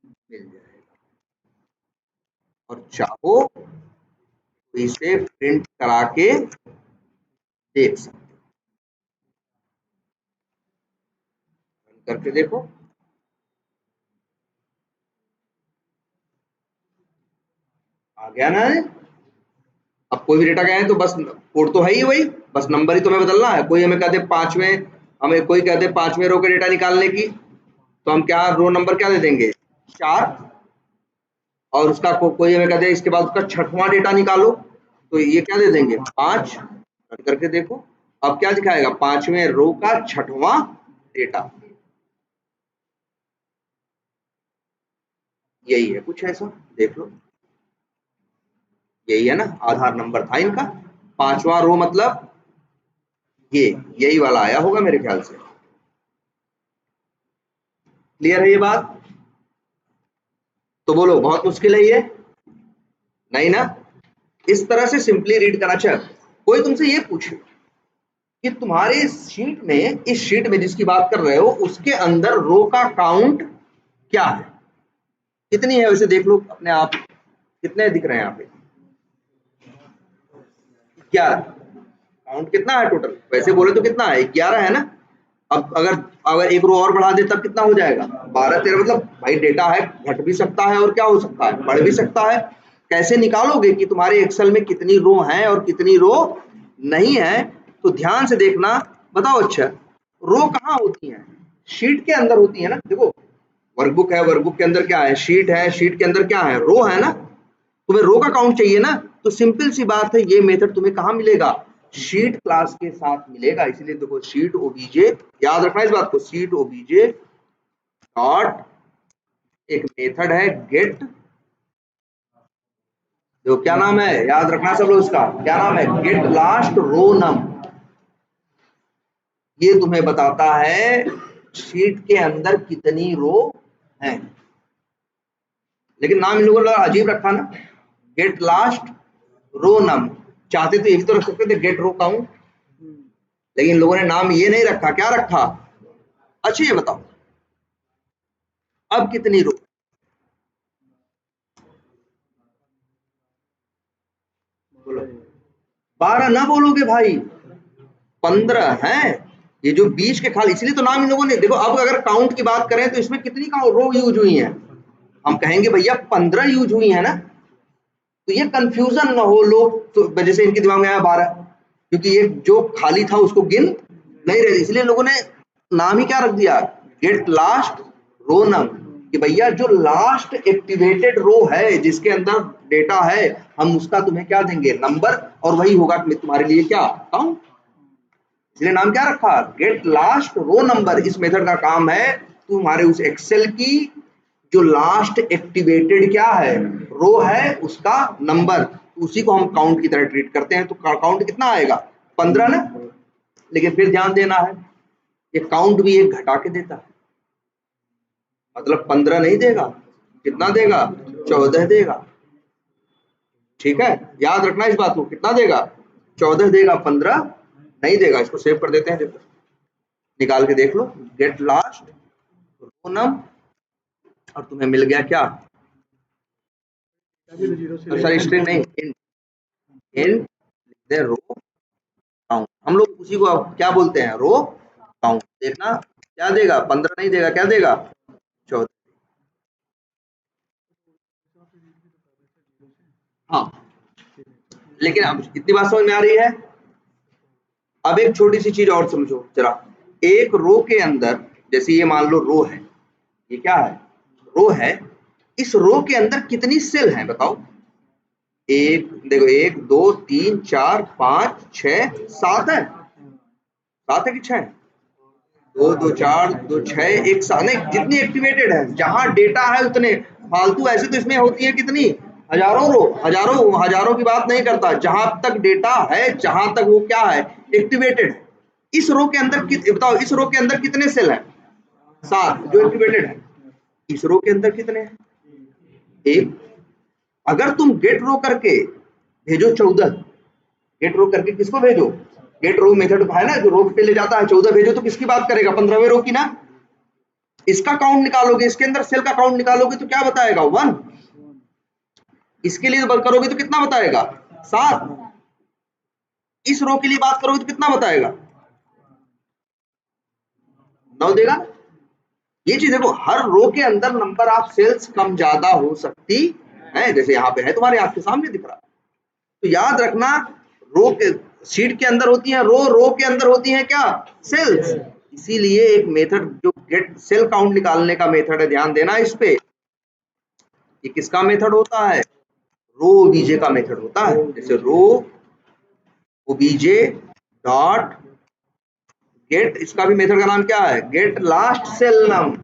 मिल जाएगा, और चाहो तो इसे प्रिंट करा के देख सकते हो, करके देखो, आ गया ना। अब कोई भी डेटा गया है तो बस कोड तो है ही वही, बस नंबर ही तुम्हें बदलना है। कोई हमें कहते पांचवें, हमें कोई कहते पांचवें रो का डेटा निकालने की, तो हम क्या रो नंबर क्या दे देंगे 4, और उसका कोई हमें कहते इसके बाद उसका छठवां डेटा निकालो, तो ये क्या दे देंगे 5, करके देखो। अब क्या दिखाएगा, पांचवें रो का छठवां डेटा, यही है कुछ ऐसा, देख लो, यही है ना, आधार नंबर था इनका, पांचवा रो मतलब ये, यही वाला आया होगा मेरे ख्याल से। क्लियर है ये बात, तो बोलो बहुत मुश्किल है ये, नहीं ना। इस तरह से सिंपली रीड करना चाहिए। कोई तुमसे ये पूछे कि तुम्हारे शीट में, इस शीट में जिसकी बात कर रहे हो उसके अंदर रो का काउंट क्या है, कितनी है, वैसे देख लो अपने आप, कितने दिख रहे हैं यहाँ पे, 11, काउंट कितना है टोटल, वैसे बोले तो कितना है 11 है ना। अब अगर अगर एक रो और बढ़ा दे तब कितना हो जाएगा 12 13, मतलब भाई डेटा है, घट भी सकता है और क्या हो सकता है, बढ़ भी सकता है। कैसे निकालोगे कि तुम्हारे एक्सेल में कितनी रो हैं और कितनी रो नहीं है, तो ध्यान से देखना, बताओ। अच्छा, रो कहाँ होती है, शीट के अंदर होती है ना, देखो वर्कबुक है, वर्कबुक के अंदर क्या है, शीट है, शीट के अंदर क्या है, रो है ना। तुम्हें रो का काउंट चाहिए ना, तो सिंपल सी बात है, ये मेथड तुम्हें कहाँ मिलेगा, शीट क्लास के साथ मिलेगा। इसलिए देखो शीट ओबीजे, याद रखना इस बात को, शीट ओबीजे डॉट एक मेथड है गेट, जो क्या नाम है, याद रखना सब लोग, इसका क्या नाम है, गेट लास्ट रो नम। ये तुम्हें बताता है शीट के अंदर कितनी रो है, लेकिन नाम इन लोगों ने अजीब रखा ना, गेट लास्ट रो नम। चाहते तो ये भी तो रख सकते थे गेट रो काउंट, लेकिन लोगों ने नाम ये नहीं रखा, क्या रखा। अच्छा ये बताओ अब कितनी रो, 12 ना बोलोगे भाई, 15 है। ये जो बीच के खाली, इसलिए तो नाम इन लोगों ने, देखो अब अगर काउंट की बात करें तो इसमें कितनी का रो यूज हुई है, हम कहेंगे भैया 15 यूज हुई है ना, तो ये कंफ्यूजन ना हो लोग, तो जैसे इनके दिमाग में आया 12, क्योंकि ये जो खाली था उसको गिन नहीं रहे, इसलिए लोगों ने नाम ही क्या रख दिया, गेट लास्ट रो नम, कि भैया जो लास्ट एक्टिवेटेड रो है जिसके अंदर डेटा है, हम उसका तुम्हें क्या देंगे नंबर, और वही होगा तुम्हारे लिए क्या काउंट। इसलिए नाम क्या रखा, गेट लास्ट रो नंबर। इस मेथड का काम है तुम्हारे उस एक्सेल की जो लास्ट एक्टिवेटेड क्या है रो है उसका नंबर, उसी को हम काउंट की तरह ट्रीट करते हैं। तो काउंट कितना आएगा 15 ना, लेकिन फिर ध्यान देना है ये काउंट भी एक घटा के देता है, मतलब 15 नहीं देगा, कितना देगा, 14 देगा। ठीक है, याद रखना इस बात को, कितना देगा, 14 देगा, 15 नहीं देगा। इसको सेव कर देते हैं, देखो निकाल के देख लो, गेट लास्ट रो नम, और तुम्हें मिल गया क्या, सॉरी स्ट्रिंग नहीं, इन द रो काउंट। हम लोग उसी को क्या बोलते हैं, रो काउंट। देखना क्या देगा, 15 नहीं देगा, क्या देगा, 14। हाँ, लेकिन अब इतनी बात समझ में आ रही है। अब एक छोटी सी चीज और समझो जरा, एक रो के अंदर, जैसे ये मान लो रो है, ये क्या है, रो है, इस रो के अंदर कितनी सेल हैं बताओ, एक देखो, 1 2 3 4 5 6 7 है, 7 है कि 6, 2 2 4 2 6 1 7 नहीं, जितनी एक्टिवेटेड है, जहां डेटा है उतने, फालतू ऐसे तो इसमें होती है कितनी, हजारों रो, हजारों हजारों की बात नहीं करता, जहां तक डेटा है, जहां तक वो क्या है, एक्टिवेटेड है। इस रो के अंदर बताओ, इस रो के अंदर कितने सेल हैं, 7 जो एक्टिवेटेड है। इस रो के अंदर कितने हैं, एक। अगर तुम गेट रो करके भेजो 14, गेट रो करके किसको भेजो, गेट रो मेथड है ना जो रो पे ले जाता है, 14 भेजो तो किसकी बात करेगा, 15वें रो की ना। इसका काउंट निकालोगे, इसके अंदर सेल का काउंट निकालोगे तो क्या बताएगा, 1। इसके लिए बात करोगे तो कितना बताएगा, 7। इस रो के लिए बात करोगे तो कितना बताएगा, 9 देगा। ये चीज देखो, हर रो के अंदर नंबर ऑफ सेल्स कम ज्यादा हो सकती है, जैसे यहाँ पे है तुम्हारे आंख के सामने दिख रहा है। तो याद रखना, रो के शीट के अंदर होती है रो, रो के अंदर होती है क्या, सेल्स। इसीलिए एक मेथड जो गेट सेल काउंट निकालने का मेथड है, ध्यान देना इस पे, ये किसका मेथड होता है, रो ओबीजे का मेथड होता है। जैसे रो ओबीजे डॉट गेट, इसका भी मेथड का नाम क्या है, गेट लास्ट सेल नम।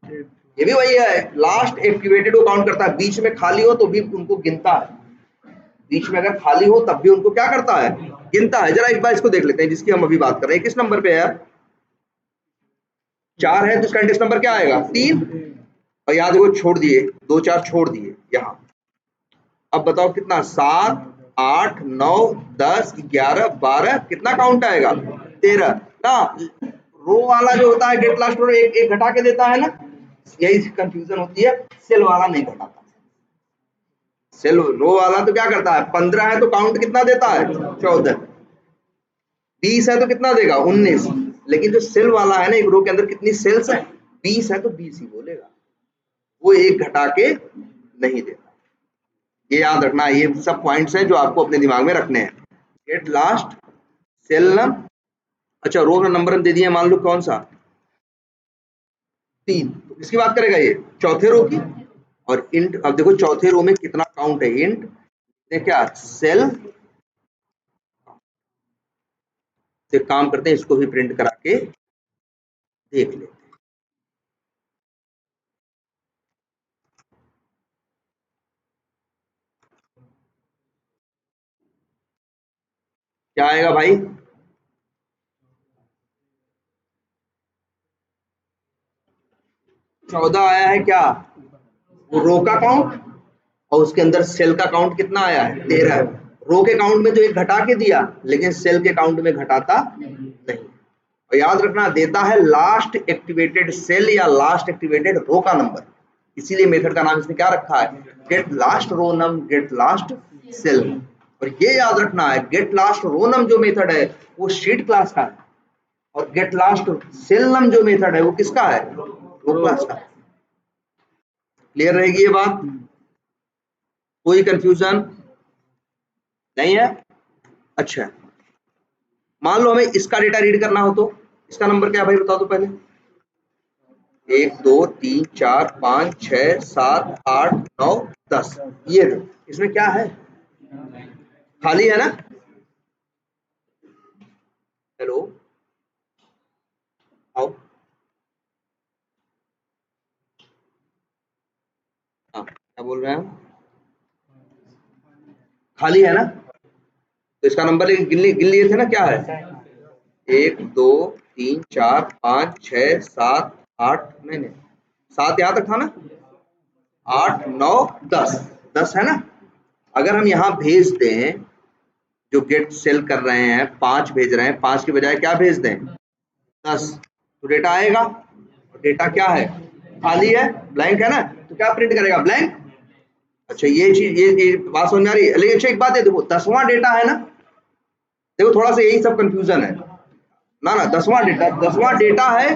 ये भी वही है, लास्ट एक्टिवेटेड को काउंट करता है, बीच में खाली हो तो भी उनको गिनता है, बीच में अगर खाली हो तब भी उनको क्या करता है, गिनता है। जरा एक बार इसको देख लेते हैं जिसकी हम अभी बात कर रहे हैं, किस नंबर पे है, 4 है तो इसका इंडेक्स नंबर क्या आएगा, 3। और याद वो छोड़ दिए, 2 4 छोड़ दिए यहाँ। अब बताओ कितना, 7 8 9 10 11 12, कितना काउंट आएगा, 13 ना। रो वाला जो होता है गेट लास्ट रो, एक एक घटा के देता है ना, यही कंफ्यूजन होती है, सेल वाला नहीं घटाता। सेल रो वाला तो क्या करता है, 15 है तो काउंट कितना देता है, 14, 20 है तो कितना देगा, 19। लेकिन जो सेल वाला है ना, एक रो के अंदर कितनी सेल्स है, 20 है तो 20 ही बोलेगा, वो एक घटा के नहीं देता। ये याद रखना, ये सब पॉइंट्स हैं जो आपको अपने दिमाग में रखने हैं। गेट लास्ट सेल नम, अच्छा रो का नंबर हम दे दिए, मान लो कौन सा, 3, तो किसकी बात करेगा ये, चौथे रो की। और इंट, अब देखो चौथे रो में कितना काउंट है, इंट क्या, सेल। तो काम करते हैं, इसको भी प्रिंट करा के देख लेते हैं क्या आएगा भाई। 14 आया है क्या, वो रो का काउंट, और उसके अंदर सेल का काउंट कितना आया है, 13। रो के काउंट में तो एक घटा के दिया, लेकिन सेल के काउंट में घटाता नहीं। और याद रखना, देता है लास्ट एक्टिवेटेड सेल या लास्ट एक्टिवेटेड रो का नंबर। इसीलिए मेथड का नाम इसने क्या रखा है, गेट लास्ट रो नम, गेट लास्ट सेल। और ये याद रखना है, गेट लास्ट रो नम जो मेथड है वो शीट क्लास का है, और गेट लास्ट सेल नम जो मेथड है वो किसका है, रो क्लास का। क्लियर रहेगी ये बात, कोई कंफ्यूजन नहीं है। अच्छा, मान लो हमें इसका डेटा रीड करना हो तो इसका नंबर क्या है भाई, बता दो पहले। 1 2 3 4 5 6 7 8 9 10, ये इसमें क्या है, खाली है ना। हेलो, आओ, हाँ क्या बोल रहे हैं, खाली है ना। तो इसका नंबर गिन लिए थे ना, क्या है, 1 2 3 4 5 6 7 8, नहीं नहीं 7 यहां तक था ना, 8 9 10, 10 है ना। अगर हम यहाँ भेज दें, जो गेट सेल कर रहे हैं 5 भेज रहे हैं, 5 के बजाय क्या भेज दें 10, तो डेटा आएगा। और डेटा क्या है, खाली है, ब्लैंक है ना, तो क्या प्रिंट करेगा, ब्लैंक। अच्छा ये चीज, ये बात समझ में आ रही है। लेकिन अच्छा एक बात है, देखो 10वां डेटा है ना, देखो थोड़ा सा यही सब कंफ्यूजन है ना। 10वां डेटा है,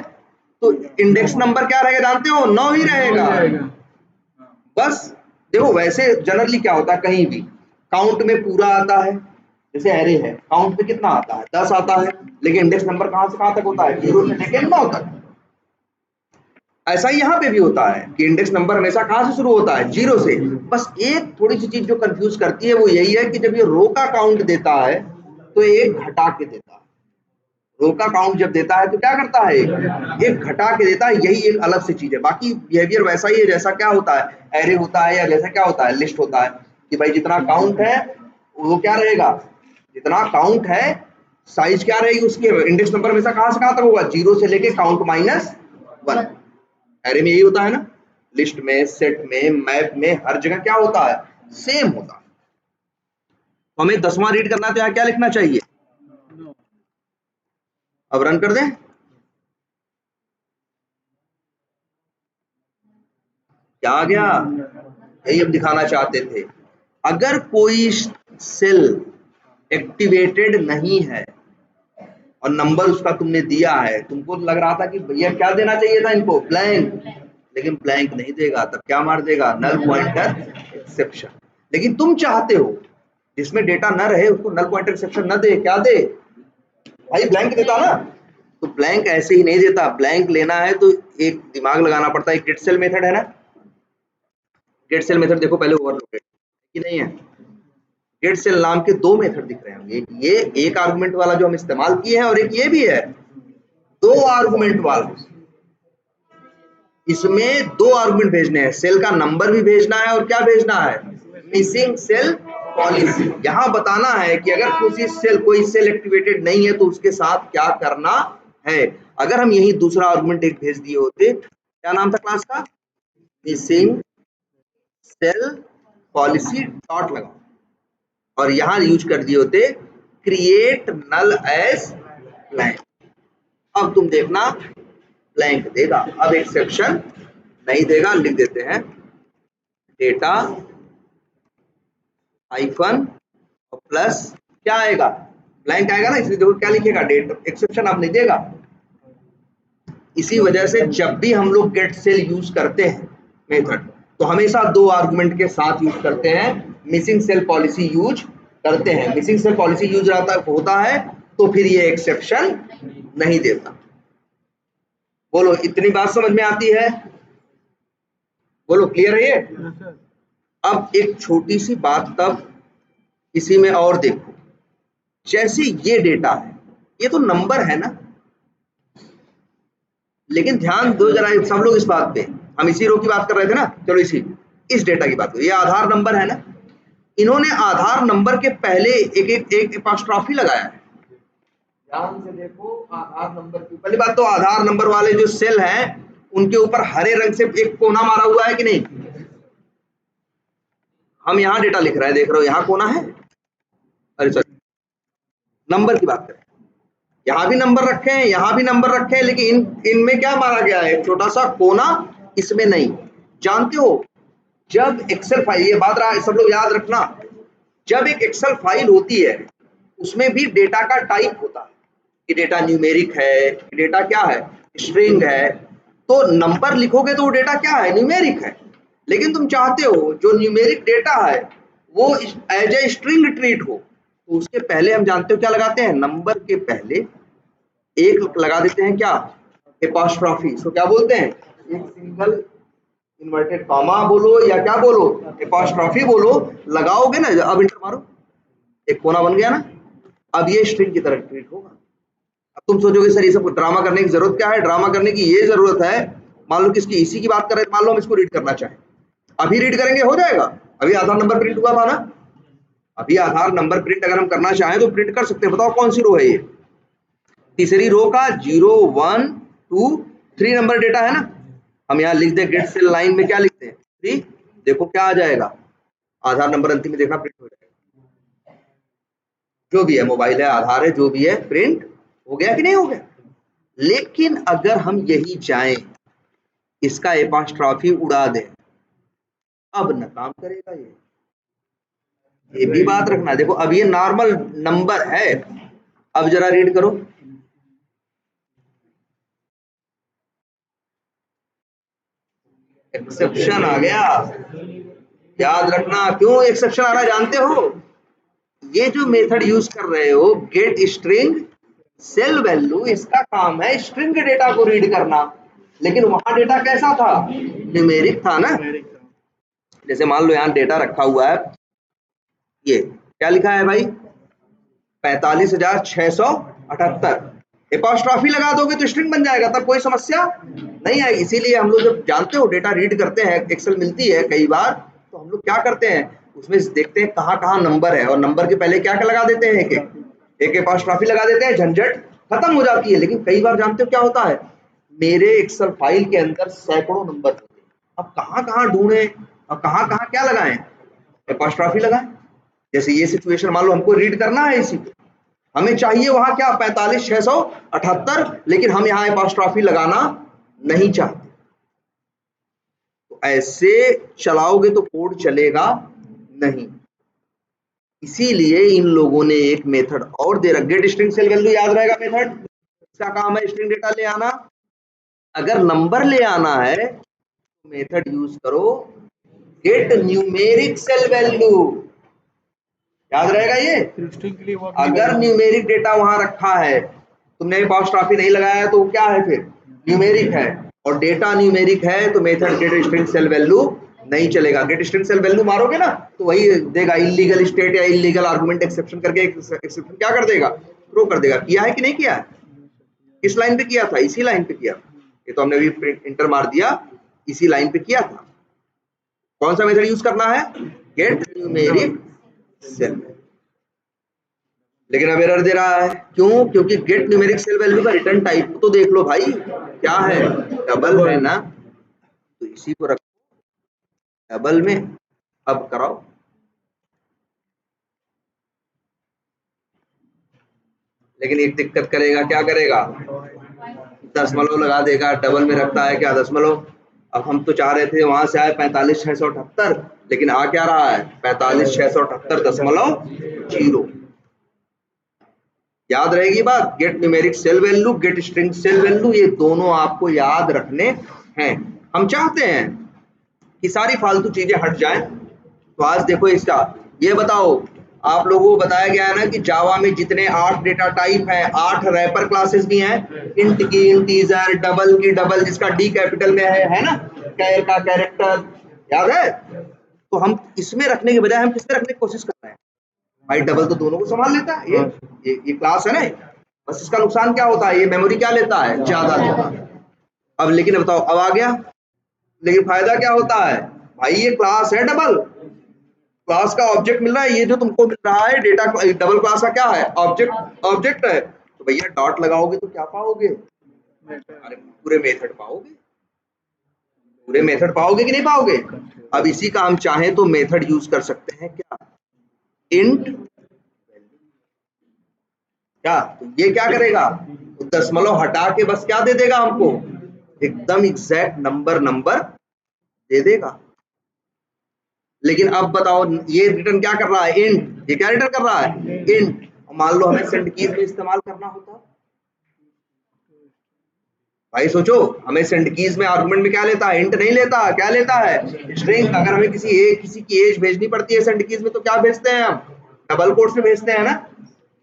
तो इंडेक्स नंबर क्या रहेगा जानते हो, 9 ही रहेगा बस। देखो वैसे जनरली क्या होता है, कहीं भी काउंट में पूरा आता है, जैसे एरे है काउंट में कितना आता है 10 आता है, लेकिन इंडेक्स नंबर कहां से कहां तक होता है, 0 से लेकर 9 तक। ऐसा ही यहाँ पे भी होता है कि इंडेक्स नंबर हमेशा कहां से शुरू होता है, 0 से। बस एक थोड़ी सी चीज जो कंफ्यूज करती है वो यही है कि जब ये रो का काउंट देता है तो एक घटा के देता है। रो का काउंट जब देता है तो क्या करता है, एक घटा के देता है। यही एक अलग से चीज है, बाकी बिहेवियर वैसा ही है जैसा क्या होता है एरे होता है, या जैसा क्या होता है लिस्ट होता है, कि भाई जितना काउंट है वो क्या रहेगा, जितना काउंट है साइज क्या रहेगी उसके, इंडेक्स नंबर हमेशा कहां से कहां तक होगा, 0 से लेके काउंट -1। एरे में यही होता है ना, लिस्ट में, सेट में, मैप में, हर जगह क्या होता है, सेम होता है। तो हमें 10वां रीड करना है तो यहाँ क्या लिखना चाहिए, अब रन कर दें। क्या आ गया, यही हम दिखाना चाहते थे। अगर कोई सेल एक्टिवेटेड नहीं है और नंबर उसका तुमने दिया है, तुमको लग रहा था कि भैया क्या देना चाहिए था इनको, ब्लैंक, लेकिन ब्लैंक नहीं देगा, तब क्या मार देगा, नल पॉइंटर एक्सेप्शन। लेकिन तुम चाहते हो जिसमें डेटा न रहे उसको नल पॉइंटर एक्सेप्शन न दे, क्या दे भाई, ब्लैंक देता ना। तो ब्लैंक ऐसे ही नहीं देता, ब्लैंक लेना है तो एक दिमाग लगाना पड़ता है। गेट सेल मेथड है ना, गेट सेल मेथड देखो पहले ओवरलोडेड कि नहीं है। गेट सेल नाम के 2 मेथड दिख रहे होंगे, ये एक आर्गुमेंट वाला जो हम इस्तेमाल किए हैं, और एक ये भी है 2 आर्गुमेंट वाला। इसमें 2 आर्गुमेंट भेजने हैं, सेल का नंबर भी भेजना है और क्या भेजना है, मिसिंग सेल पॉलिसी। यहां बताना है कि अगर कोई सेल एक्टिवेटेड नहीं है तो उसके साथ क्या करना है। अगर हम यही दूसरा आर्गुमेंट एक भेज दिए होते, क्या नाम था क्लास का, मिसिंग सेल पॉलिसी डॉट लगाओ, और यहां यूज कर दिए होते क्रिएट नल एज ब्लैंक। अब तुम देखना ब्लैंक देगा, अब एक्सेप्शन नहीं देगा। लिख देते हैं डेटा हाइफन और प्लस क्या आएगा, ब्लैंक आएगा ना, इसलिए देखो क्या लिखेगा, डेटा एक्सेप्शन अब नहीं देगा। इसी वजह से जब भी हम लोग गेट सेल यूज करते हैं मेथड, तो हमेशा 2 आर्गुमेंट के साथ यूज करते हैं, मिसिंग सेल पॉलिसी यूज करते हैं। मिसिंग सेल पॉलिसी यूज होता है तो फिर ये एक्सेप्शन नहीं देता। बोलो इतनी बात समझ में आती है, बोलो क्लियर है ये। अब एक छोटी सी बात तब इसी में और देखो, जैसे ये डेटा है, ये तो नंबर है ना, लेकिन ध्यान दो जरा सब लोग इस बात पे, हम इसी रो की बात कर रहे थे ना, चलो इस डेटा की बात करो। ये आधार नंबर है ना, इन्होंने आधार नंबर के पहले एक एपॉस्ट्रॉफी लगाया है। ध्यान से देखो, आधार नंबर की पहली बात तो आधार नंबर वाले जो सेल हैं उनके ऊपर हरे रंग से एक कोना मारा हुआ है कि नहीं। हम यहाँ डेटा लिख रहे हैं, देख रहे हो यहाँ कोना है, अरे सॉरी नंबर की बात करें, यहाँ भी नंबर रखे हैं, यहाँ भी नंबर रखे हैं, लेकिन इनमें क्या मारा गया है, छोटा सा कोना, इसमें नहीं। जानते हो जब एक्सेल फाइल, ये बात रहा सब लोग याद रखना, जब एक एक्सेल फाइल होती है उसमें भी डेटा का टाइप होता है कि डेटा न्यूमेरिक है, डेटा क्या है, स्ट्रिंग है। तो नंबर लिखोगे तो वो डेटा क्या है, न्यूमेरिक है। लेकिन तुम चाहते हो जो न्यूमेरिक डेटा है वो एज ए स्ट्रिंग ट्रीट हो, तो उसके पहले हम जानते हो क्या लगाते हैं, नंबर के पहले एक लगा देते हैं, क्या, एपॉस्ट्रॉफी। इसको क्या बोलते हैं, एक सिंगल इन्वर्टेड कॉमा बोलो या क्या बोलो, एपॉस्ट्रॉफी बोलो, लगाओगे ना, अब इंटर मारो, एक कोना बन गया ना। अब ये स्ट्रिंग की तरह ट्रीट होगा। अब तुम सोचोगे सर ये सब ड्रामा करने की जरूरत क्या है, ड्रामा करने की ये जरूरत है, मान लो किसकी, इसी की बात कर रहे हैं, मान लो हम इसको रीड करना चाहें, अभी रीड करेंगे हो जाएगा, अभी आधार नंबर प्रिंट हुआ था ना, अभी आधार नंबर प्रिंट अगर हम करना चाहें तो प्रिंट कर सकते हैं। बताओ कौन सी रो है ये, तीसरी रो का 0 1 2 3 नंबर डेटा है ना, हम यहाँ लिख दें गेट सेल लाइन में, क्या लिखते हैं 3, देखो क्या आ जाएगा, आधार नंबर अंतिम में देखना प्रिंट हो जाएगा। जो भी है, मोबाइल है, आधार है, जो भी है, प्रिंट हो गया कि नहीं हो गया। लेकिन अगर हम यही जाएं, इसका एपॉस्ट्रॉफी उड़ा दें, अब न काम करेगा ये भी बात रखना। देखो अब ये नॉर्मल नंबर है, अब जरा रीड करो, एक्सेप्शन आ गया। याद रखना क्यों एक्सेप्शन आ रहा है, जानते हो? ये जो मेथड यूज कर रहे हो गेट स्ट्रिंग सेल वैल्यू, इसका काम है स्ट्रिंग के डेटा को रीड करना, लेकिन वहां डेटा कैसा था, न्यूमेरिक था ना। जैसे मान लो यहाँ डेटा रखा हुआ है, ये क्या लिखा है भाई, 45,678, एपॉस्ट्रॉफी लगा दोगे तो स्ट्रिंग बन जाएगा, तब कोई समस्या नहीं आएगी। इसीलिए हम लोग जब जानते हो डेटा रीड करते हैं, एक्सेल मिलती है कई बार, तो हम लोग क्या करते हैं, उसमें देखते हैं कहाँ कहाँ नंबर है, और नंबर के पहले क्या क्या लगा देते हैं, एक एपॉस्ट्रॉफी लगा देते हैं, झंझट खत्म हो जाती है। लेकिन कई बार जानते हो क्या होता है, मेरे एक्सेल फाइल के अंदर सैकड़ों नंबर होते हैं, अब कहाँ कहाँ ढूंढे और कहाँ कहाँ क्या लगाएं, एपॉस्ट्रॉफी लगाएं। जैसे ये सिचुएशन मान लो हमको रीड करना है इसी को, हमें चाहिए वहां क्या 45,678, लेकिन हम यहाँ एपॉस्ट्रॉफी लगाना नहीं चाहते, तो ऐसे चलाओगे तो कोड चलेगा नहीं। इसीलिए इन लोगों ने एक मेथड और दे रखा, गेट स्ट्रिंग सेल वैल्यू, याद रहेगा मेथड, इसका काम है स्ट्रिंग डेटा ले आना। अगर नंबर ले आना है तो मेथड यूज करो गेट न्यूमेरिक सेल वैल्यू, याद रहेगा ये। अगर न्यूमेरिक डेटा वहां रखा है, तुमने एपॉस्ट्रॉफी नहीं लगाया तो क्या है, फिर न्यूमेरिक है, और डेटा न्यूमेरिक है तो method get string cell value नहीं चलेगा। गेट स्ट्रिंग सेल वैल्यू मारोगे ना तो वही देगा, इलीगल स्टेट या इलीगल आर्गुमेंट एक्सेप्शन करके एक्सेप्शन क्या कर देगा, थ्रो कर देगा। किया है कि नहीं किया है, किस लाइन पे किया था, इसी लाइन पे किया था, ये तो हमने अभी इंटर मार दिया, इसी लाइन पे किया था। कौन सा मेथड यूज करना है, गेट न्यूमेरिक सेल। लेकिन अब एरर दे रहा है, क्यों, क्योंकि गेट न्यूमेरिक सेल वैल्यू का रिटर्न टाइप तो देख लो भाई, क्या है, डबल है ना, तो इसी को रखो डबल में। अब कराओ, लेकिन एक दिक्कत करेगा, क्या करेगा, दशमलव लगा देगा, डबल में रखता है क्या, दशमलव। अब हम तो चाह रहे थे वहां से आए 45,678, लेकिन आ क्या रहा है, 45,678.0। याद रहेगी बात, get numeric cell value, get string cell value, ये दोनों आपको याद रखने हैं। हम चाहते हैं कि सारी फालतू चीजें हट जाएं, तो आज देखो इसका, ये बताओ, आप लोगों को बताया गया है ना कि जावा में जितने 8 डेटा टाइप हैं, 8 रैपर क्लासेस भी हैं, इंट की इंटीजर, डबल की डबल, जिसका डी कैपिटल में है ना, कैर का कैरेक्टर, याद है। तो हम इसमें रखने के बजाय हम किसमें रखने की कोशिश कर रहे हैं, भाई डबल तो दोनों को संभाल लेता है, ये क्लास है ना, बस इसका नुकसान क्या होता है, ये मेमोरी क्या लेता है, ज्यादा लेता है। अब लेकिन बताओ, अब आ गया, लेकिन फायदा क्या होता है, भाई ये क्लास है डबल, क्लास का ऑब्जेक्ट मिल रहा है, ये जो तुमको मिल रहा है डेटा, डबल क्लास का क्या है, ऑब्जेक्ट, ऑब्जेक्ट है, तो भैया डॉट लगाओगे तो क्या पाओगे, अरे पूरे मेथड पाओगे, पूरे मेथड पाओगे कि नहीं पाओगे। अब इसी का हम चाहें तो मेथड यूज कर सकते हैं, क्या, इंट, क्या, तो ये क्या करेगा, तो दशमलव हटा के बस क्या दे देगा हमको, एकदम एग्जैक्ट नंबर दे देगा। लेकिन अब बताओ, ये रिटर्न क्या कर रहा है, इंट, ये क्या रिटर्न कर रहा है, इंट। मान लो हमें सेंड कीज में इस्तेमाल करना होता, भाई सोचो, हमें सेंड कीज में आर्गुमेंट में क्या लेता है, इंट नहीं लेता, क्या लेता है, स्ट्रिंग। अगर हमें किसी की एज भेजनी पड़ती है सेंड कीज में, तो क्या भेजते हैं हम, डबल कोट्स में भेजते हैं ना,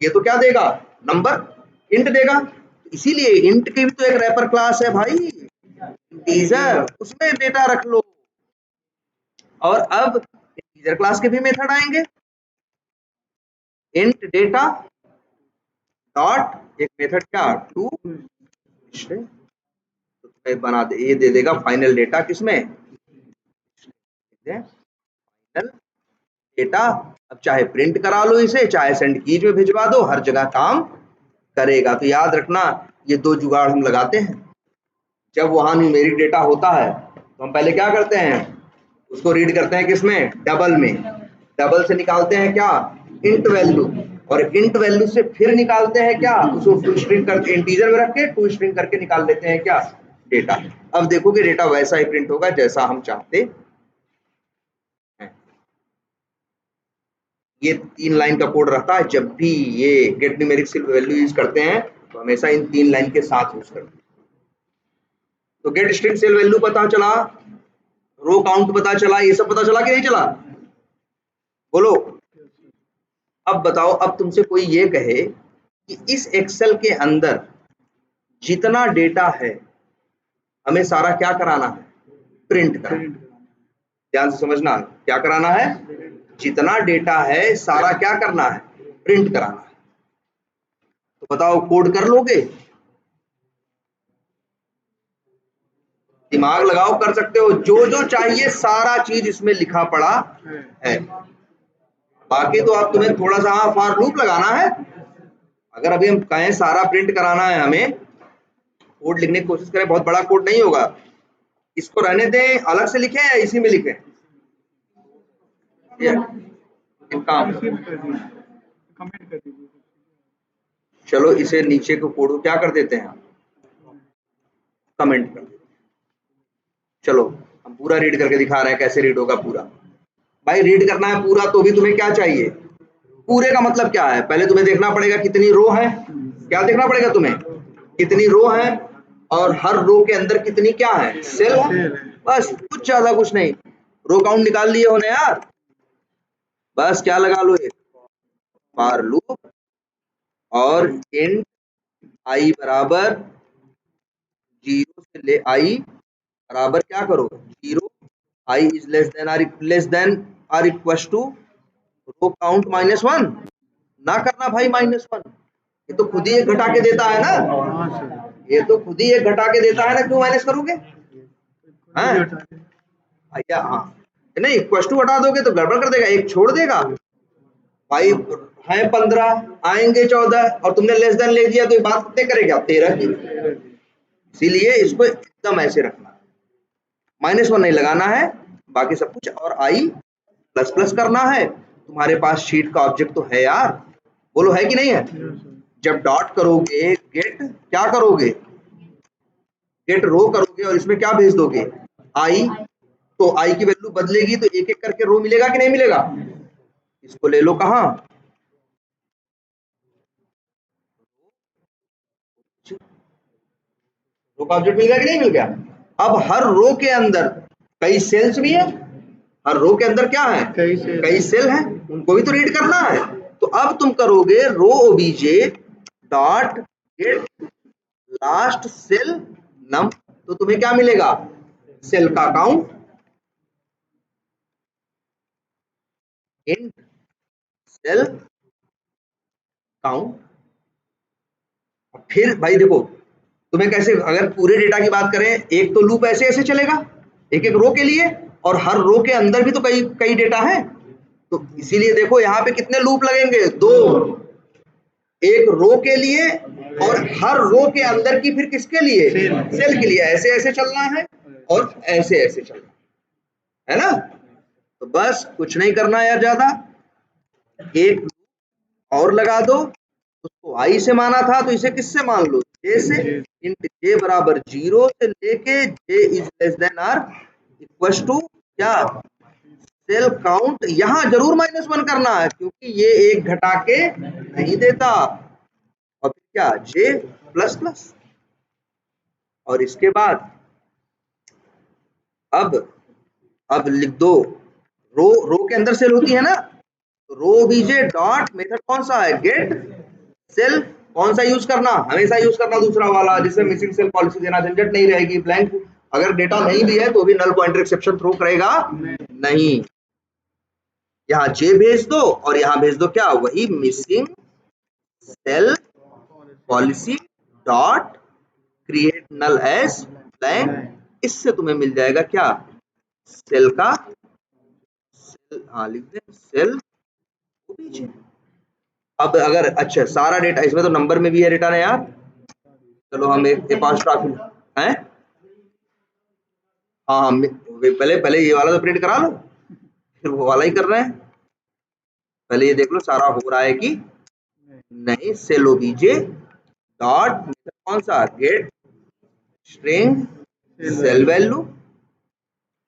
ये तो क्या देगा, नंबर, इंट देगा। इसीलिए इंट की भी तो एक रैपर क्लास है भाई, इंटीजर, उसमें डेटा रख लो। और अब इंटीजर क्लास के भी मेथड आएंगे, इंट डेटा डॉट एक मेथड क्या, टू स्ट्रिंग, तो बना दे, ये दे देगा फाइनल डेटा, किसमें, फाइनल डेटा। अब चाहे प्रिंट करा लो इसे, चाहे सेंड कीज में भिजवा दो, हर जगह काम करेगा। तो याद रखना, ये दो जुगाड़ हम लगाते हैं, जब वहां न्यूमेरिक डेटा होता है तो हम पहले क्या करते हैं, उसको रीड करते हैं किसमें, डबल में। डबल से निकालते हैं क्या, इंट वैल्यू, और इंट वैल्यू से फिर निकालते हैं क्या, उसको टू स्ट्रिंग करके इंटीजर में रख के टू स्ट्रिंग करके निकाल लेते हैं क्या, डेटा। अब देखोगे डेटा वैसा ही प्रिंट होगा जैसा हम चाहते हैं। ये 3 लाइन का कोड रहता है। जब भी ये गेट न्यूमेरिक वैल्यू यूज करते हैं तो हमेशा इन 3 लाइन के साथ यूज करते हैं। तो गेट स्ट्रिंग सेल वैल्यू पता चला, रो काउंट पता चला, ये सब पता चला कि नहीं चला, बोलो। अब बताओ, अब तुमसे कोई ये कहे कि इस एक्सेल के अंदर जितना डेटा है हमें सारा क्या कराना है, प्रिंट कराना। ध्यान से समझना, क्या कराना है, जितना डेटा है सारा क्या करना है, प्रिंट कराना है। तो बताओ कोड कर लोगे, दिमाग लगाओ, कर सकते हो, जो जो चाहिए सारा चीज इसमें लिखा पड़ा है। बाकी तो अब तुम्हें थोड़ा सा फॉर लूप लगाना है। अगर अभी हम कहें सारा प्रिंट कराना है, हमें कोड लिखने की कोशिश करें, बहुत बड़ा कोड नहीं होगा, इसको रहने दें, अलग से लिखें या इसी में लिखें, काम। चलो इसे नीचे को कोड को क्या कर देते हैं, कमेंट कर देते हैं। चलो हम पूरा रीड करके दिखा रहे हैं कैसे रीड होगा पूरा। भाई रीड करना है पूरा तो भी तुम्हें क्या चाहिए, पूरे का मतलब क्या है, पहले तुम्हें देखना पड़ेगा कितनी रो है, क्या देखना पड़ेगा तुम्हें, कितनी रो है, और हर रो के अंदर कितनी क्या है, सेल है। बस कुछ ज्यादा कुछ नहीं। रो काउंट निकाल लिए होने यार, बस क्या लगा लो, एक फॉर लूप और इंट आई बराबर 0 से ले आई बराबर क्या करो 0, i is less than or equal to row count -1। ना करना भाई -1, ये तो खुद ही एक घटा के देता है ना, ये तो खुद ही एक घटा के देता है ना, क्यों माइनस करोगे, हाँ नहीं, इक्वल टू हटा दोगे तो गड़बड़ कर देगा, एक छोड़ देगा। भाई है 15, आएंगे 14, और तुमने लेस देन ले दिया तो ये बात कितने करेगा, 13 की। इसीलिए इसको एकदम ऐसे रखना, -1 नहीं लगाना है, बाकी सब कुछ, और आई प्लस प्लस करना है। तुम्हारे पास शीट का ऑब्जेक्ट तो है यार, बोलो है कि नहीं है। जब डॉट करोगे, गेट क्या करोगे, गेट रो करोगे और इसमें क्या भेज दोगे, आई, तो आई की वैल्यू बदलेगी तो एक एक करके रो मिलेगा कि नहीं मिलेगा। इसको ले लो कहाँ, रो का ऑब्जेक्ट मिल गया कि नहीं मिल गया। अब हर रो के अंदर कई सेल्स भी है, हर रो के अंदर क्या है, कई सेल है, उनको भी तो रीड करना है। तो अब तुम करोगे row OBJ dot get last cell num, तो तुम्हें क्या मिलेगा, सेल का काउंट, इंट सेल काउंट। फिर भाई देखो तुम्हें कैसे, अगर पूरे डेटा की बात करें, एक तो लूप ऐसे ऐसे चलेगा एक एक रो के लिए, और हर रो के अंदर भी तो कई कई डेटा है, तो इसीलिए देखो यहाँ पे कितने लूप लगेंगे, 2, एक रो के लिए और हर रो के अंदर की फिर किसके लिए, सेल के लिए। ऐसे ऐसे चलना है और ऐसे ऐसे चलना है ना। तो बस कुछ नहीं करना यार ज्यादा, एक और लगा दो, उसको आई से माना था तो इसे किससे मान लो, जे से, इंट जे बराबर 0 से लेके j is less than or equal to क्या, सेल काउंट। यहां जरूर -1 करना है क्योंकि ये एक घटा के नहीं देता, और फिर क्या, जे प्लस प्लस, और इसके बाद अब लिख दो, रो के अंदर सेल होती है ना, रो बीजे डॉट मेथड कौन सा है, गेट सेल। कौन सा यूज करना, हमेशा यूज करना दूसरा वाला, जिससे मिसिंग सेल पॉलिसी देना झंझट नहीं रहेगी। ब्लैंक अगर डेटा नहीं भी है तो भी नल पॉइंटर एक्सेप्शन थ्रो करेगा नहीं। यहाँ जे भेज दो और यहाँ भेज दो क्या, वही missing cell policy dot create null as blank. इससे तुम्हें मिल जाएगा क्या, सेल का सेल, हाँ लिख दे सेल पीछे। अब अगर अच्छा सारा डेटा, इसमें तो नंबर में भी है डेटा ना यार, चलो हम एक अपॉस्ट्रॉफी है, हाँ पहले पहले ये वाला तो प्रिंट करा लो, फिर वो वाला ही कर रहे हैं। पहले ये देख लो सारा हो रहा है कि नहीं। सेल ओबीजे डॉट कौन सा गेट स्ट्रिंग सेल वैल्यू,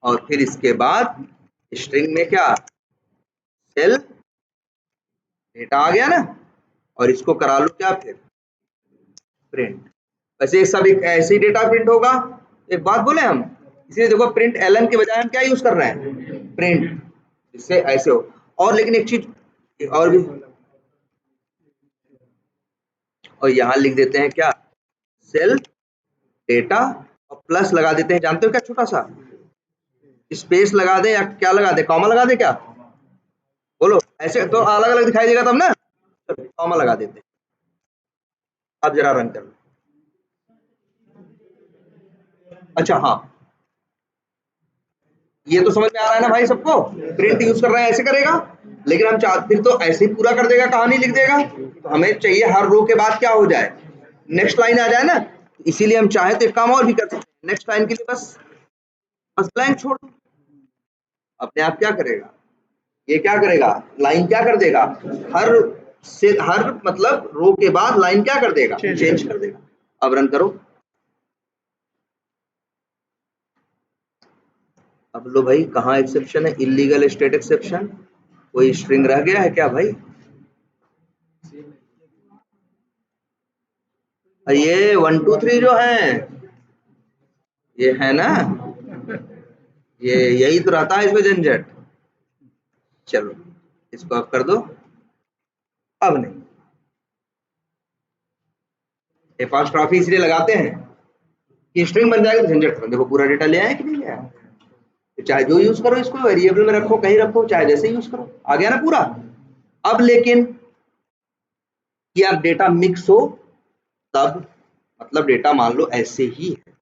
और फिर इसके बाद स्ट्रिंग में क्या सेल डेटा आ गया ना, और इसको करा लो क्या फिर प्रिंट। वैसे सब एक ऐसे ही डेटा प्रिंट होगा। एक बात बोले हम, इसलिए देखो प्रिंट एलन के बजाय हम क्या यूज कर रहे हैं प्रिंट, इससे ऐसे हो। और लेकिन एक चीज और भी, और यहाँ लिख देते हैं क्या सेल डेटा, और प्लस लगा देते हैं, जानते हो क्या छोटा सा स्पेस लगा दे या क्या लगा दे, कॉमा लगा दे क्या, बोलो ऐसे तो अलग अलग दिखाई देगा तब ना, कॉमा लगा देते हैं। अब जरा रन कर लो। अच्छा हाँ, ये तो समझ में आ रहा है ना भाई सबको, प्रिंट यूज कर रहे हैं ऐसे करेगा, लेकिन हम चाहते फिर तो ऐसे ही पूरा कर देगा, कहानी लिख देगा, तो हमें चाहिए हर रो के बाद क्या हो जाए नेक्स्ट लाइन आ जाए ना, इसीलिए हम चाहे तो एक काम और भी कर सकते हैं, नेक्स्ट लाइन के लिए बस बस ब्लैंक छोड़ दो, अपने आप क्या करेगा, ये क्या करेगा लाइन क्या कर देगा, हर से हर मतलब रो के बाद लाइन क्या कर देगा चेंज कर देगा। अब रन करो। अब लो भाई कहाँ एक्सेप्शन है, इलीगल स्टेट एक्सेप्शन, कोई स्ट्रिंग रह गया है क्या भाई, ये 1 2 3 जो है ये है ना, ये यही तो रहता है इसमें झंझट। चलो इसको अब कर दो, अब नहीं, एपॉस्ट्रॉफी इसलिए लगाते हैं कि स्ट्रिंग बन जाएगा तो झंझट खत्म। देखो पूरा डेटा ले आया कि नहीं ले आया, चाहे जो यूज करो इसको वेरिएबल में रखो कहीं रखो, चाहे जैसे यूज करो, आ गया ना पूरा। अब लेकिन कि आप डेटा मिक्स हो तब, मतलब डेटा मान लो ऐसे ही है,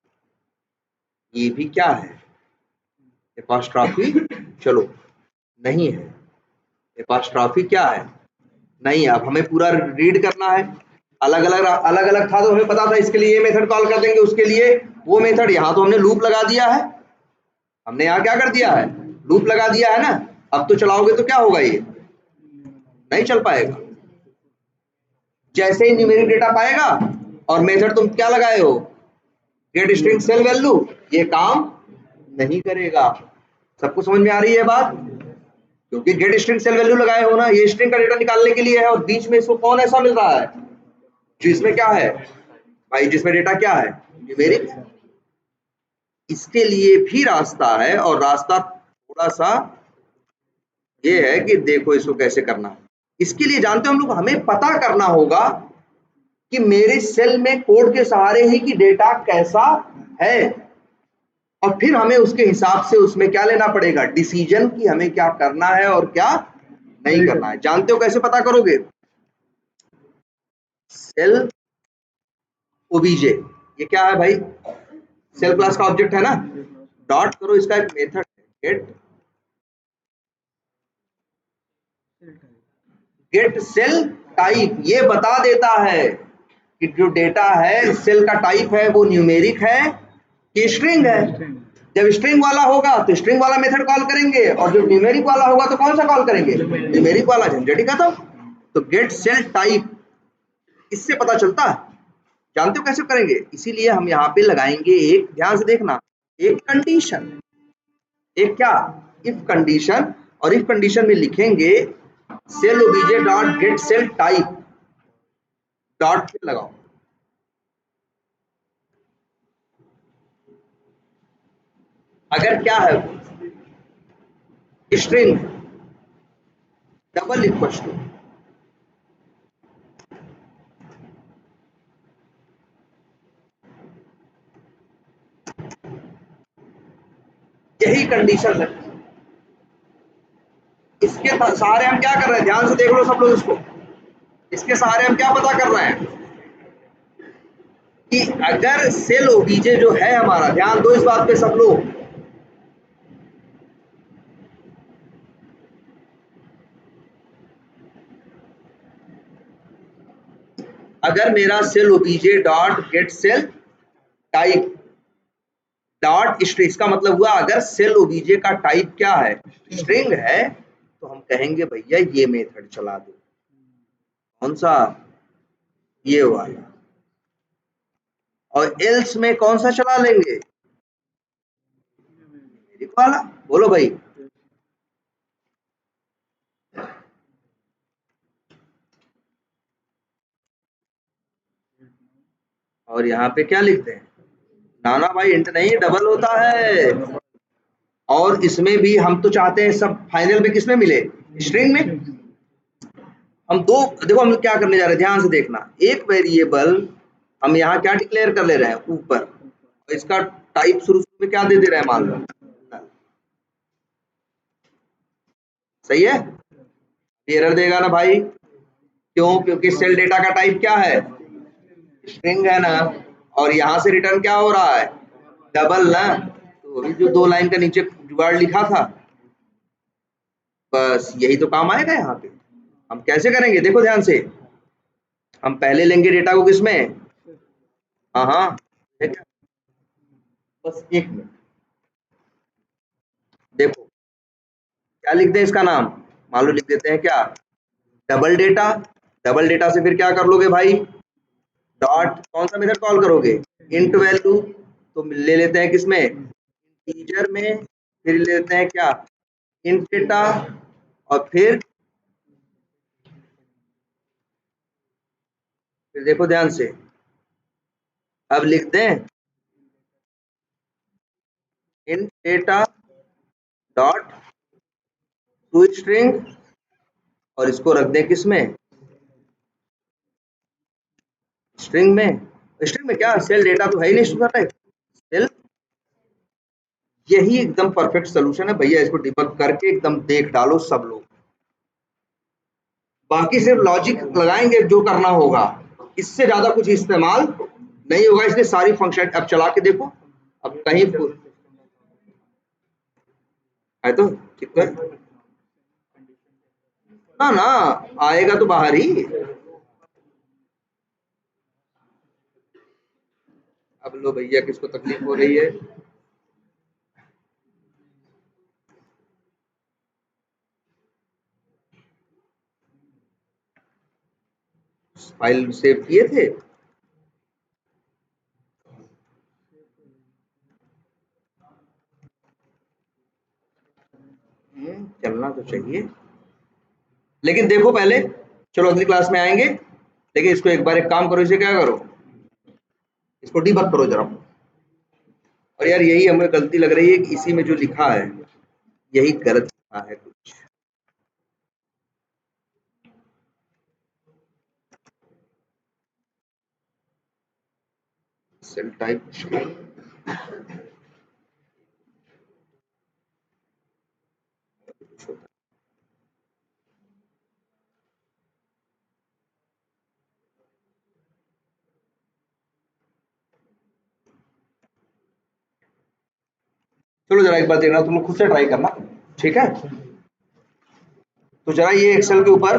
ये भी क्या है एपॉस्ट्रॉफी, चलो नहीं है एपॉस्ट्रॉफी क्या है नहीं है। अब हमें पूरा रीड करना है, अलग अलग था तो हमें पता था इसके लिए ये मेथड कॉल कर देंगे, उसके लिए वो मेथड, यहाँ तो हमने लूप लगा दिया है, हमने यहाँ क्या कर दिया है लूप लगा दिया है ना। अब तो चलाओगे तो क्या होगा, ये नहीं चल पाएगा, जैसे ही न्यूमेरिक डेटा पाएगा और मेथड तुम क्या लगाए हो गेट स्ट्रिंग सेल वैल्यू, ये काम नहीं करेगा। सबको समझ में आ रही है बात, क्योंकि गेट स्ट्रिंग सेल वैल्यू लगाए हो ना, ये स्ट्रिंग का डेटा निकालने के लिए है, और बीच में इसको कौन ऐसा मिल रहा है जिसमें क्या है भाई, जिसमें डेटा क्या है न्यूमेरिक, इसके लिए भी रास्ता है, और रास्ता थोड़ा सा ये है कि देखो इसको कैसे करना है। इसके लिए जानते हो हम लोग, हमें पता करना होगा कि मेरे सेल में कोड के सहारे ही कि डेटा कैसा है, और फिर हमें उसके हिसाब से उसमें क्या लेना पड़ेगा डिसीजन, कि हमें क्या करना है और क्या नहीं करना है। जानते हो कैसे पता करोगे, सेल ओबीजे ये क्या है भाई, सेल क्लास का ऑब्जेक्ट है ना, डॉट करो इसका एक method get get cell type, ये बता देता है कि जो डेटा है सेल का टाइप है वो न्यूमेरिक है कि स्ट्रिंग है। जब स्ट्रिंग वाला होगा तो स्ट्रिंग वाला मेथड कॉल करेंगे, और जब न्यूमेरिक वाला होगा तो कौन सा कॉल करेंगे न्यूमेरिक वाला, झंझट ही खत्म। तो गेट सेल टाइप इससे पता चलता है, जानते हो कैसे करेंगे, इसीलिए हम यहाँ पे लगाएंगे एक, ध्यान से देखना, एक कंडीशन, एक क्या इफ कंडीशन, और इफ कंडीशन में लिखेंगे cell OBJ dot get cell type dot पे लगाओ। अगर क्या है स्ट्रिंग डबल इक्वल टू, यही कंडीशन है, इसके सहारे हम क्या कर रहे हैं, ध्यान से देख लो सब लोग इसको, इसके सहारे हम क्या पता कर रहे हैं कि अगर सेल ओबीजे जो है हमारा, ध्यान दो इस बात पे सब लोग, अगर मेरा cell OBJ dot get cell type dot string, इसका मतलब हुआ अगर सेल ओबीजे का टाइप क्या है, स्ट्रिंग है, तो हम कहेंगे भैया ये मेथड चला दो। कौन सा? ये वाला। और एल्स में कौन सा चला लेंगे? वाला। बोलो भाई। और यहाँ पे क्या लिखते हैं? नाना भाई इंट नहीं, डबल होता है। और इसमें भी हम तो चाहते हैं सब फाइनल में किसमें मिले? स्ट्रिंग में। हम दो, देखो हम क्या करने जा रहे हैं, ध्यान से देखना। एक वेरिएबल हम यहाँ क्या डिक्लेयर कर ले रहे हैं ऊपर, और इसका टाइप शुरू में क्या दे दे रहे हैं, मान लो। सही है? एरर देगा ना भाई? क्यों? क्योंकि सेल डेटा का टाइप क्या है? स्ट्रिंग है ना। और यहाँ से रिटर्न क्या हो रहा है? डबल ना। तो अभी जो 2 लाइन का नीचे जुगाड़ लिखा था, बस यही तो काम आएगा यहाँ पे। हम कैसे करेंगे, देखो ध्यान से। हम पहले लेंगे डेटा को किसमें? हाँ हाँ, ठीक है। बस 1 मिनट, देखो क्या लिखते हैं इसका नाम, मान लो लिख देते हैं क्या? Double data. डबल डेटा से फिर क्या कर लोगे भाई? डॉट, कौन सा मेथड कॉल करोगे? Int value. तो ले लेते हैं किसमें? इंटीजर में। फिर ले लेते हैं क्या? Int data. और फिर देखो ध्यान से, अब लिख दें int data dot to string, और इसको रख दें किसमें? स्ट्रिंग में। स्ट्रिंग में क्या, सेल डेटा तो है ही नहीं स्ट्रिंग टाइप। सेल, यही एकदम परफेक्ट सोल्यूशन है भैया। इसको डिबग करके एकदम देख डालो सब लोग। बाकी सिर्फ लॉजिक लगाएंगे जो करना होगा, इससे ज्यादा कुछ इस्तेमाल नहीं होगा। इसलिए सारी फंक्शन अब चला के देखो, अब कहीं है तो ठीक है ना। ना आएगा तो बाहर ही। अब लो भैया, किसको तकलीफ हो रही है? फाइल सेव किए थे? चलना तो चाहिए, लेकिन देखो पहले। चलो अगली क्लास में आएंगे, लेकिन इसको एक बार एक काम करो, इसे क्या करो, इसको डिबग करो जरा। और यार यही हमें गलती लग रही है कि इसी में जो लिखा है यही गलत लिखा है कुछ। सेल टाइप, चलो जरा एक बार देखना, तुम लोग खुद से ट्राई करना, ठीक है? तो जरा ये एक्सेल के ऊपर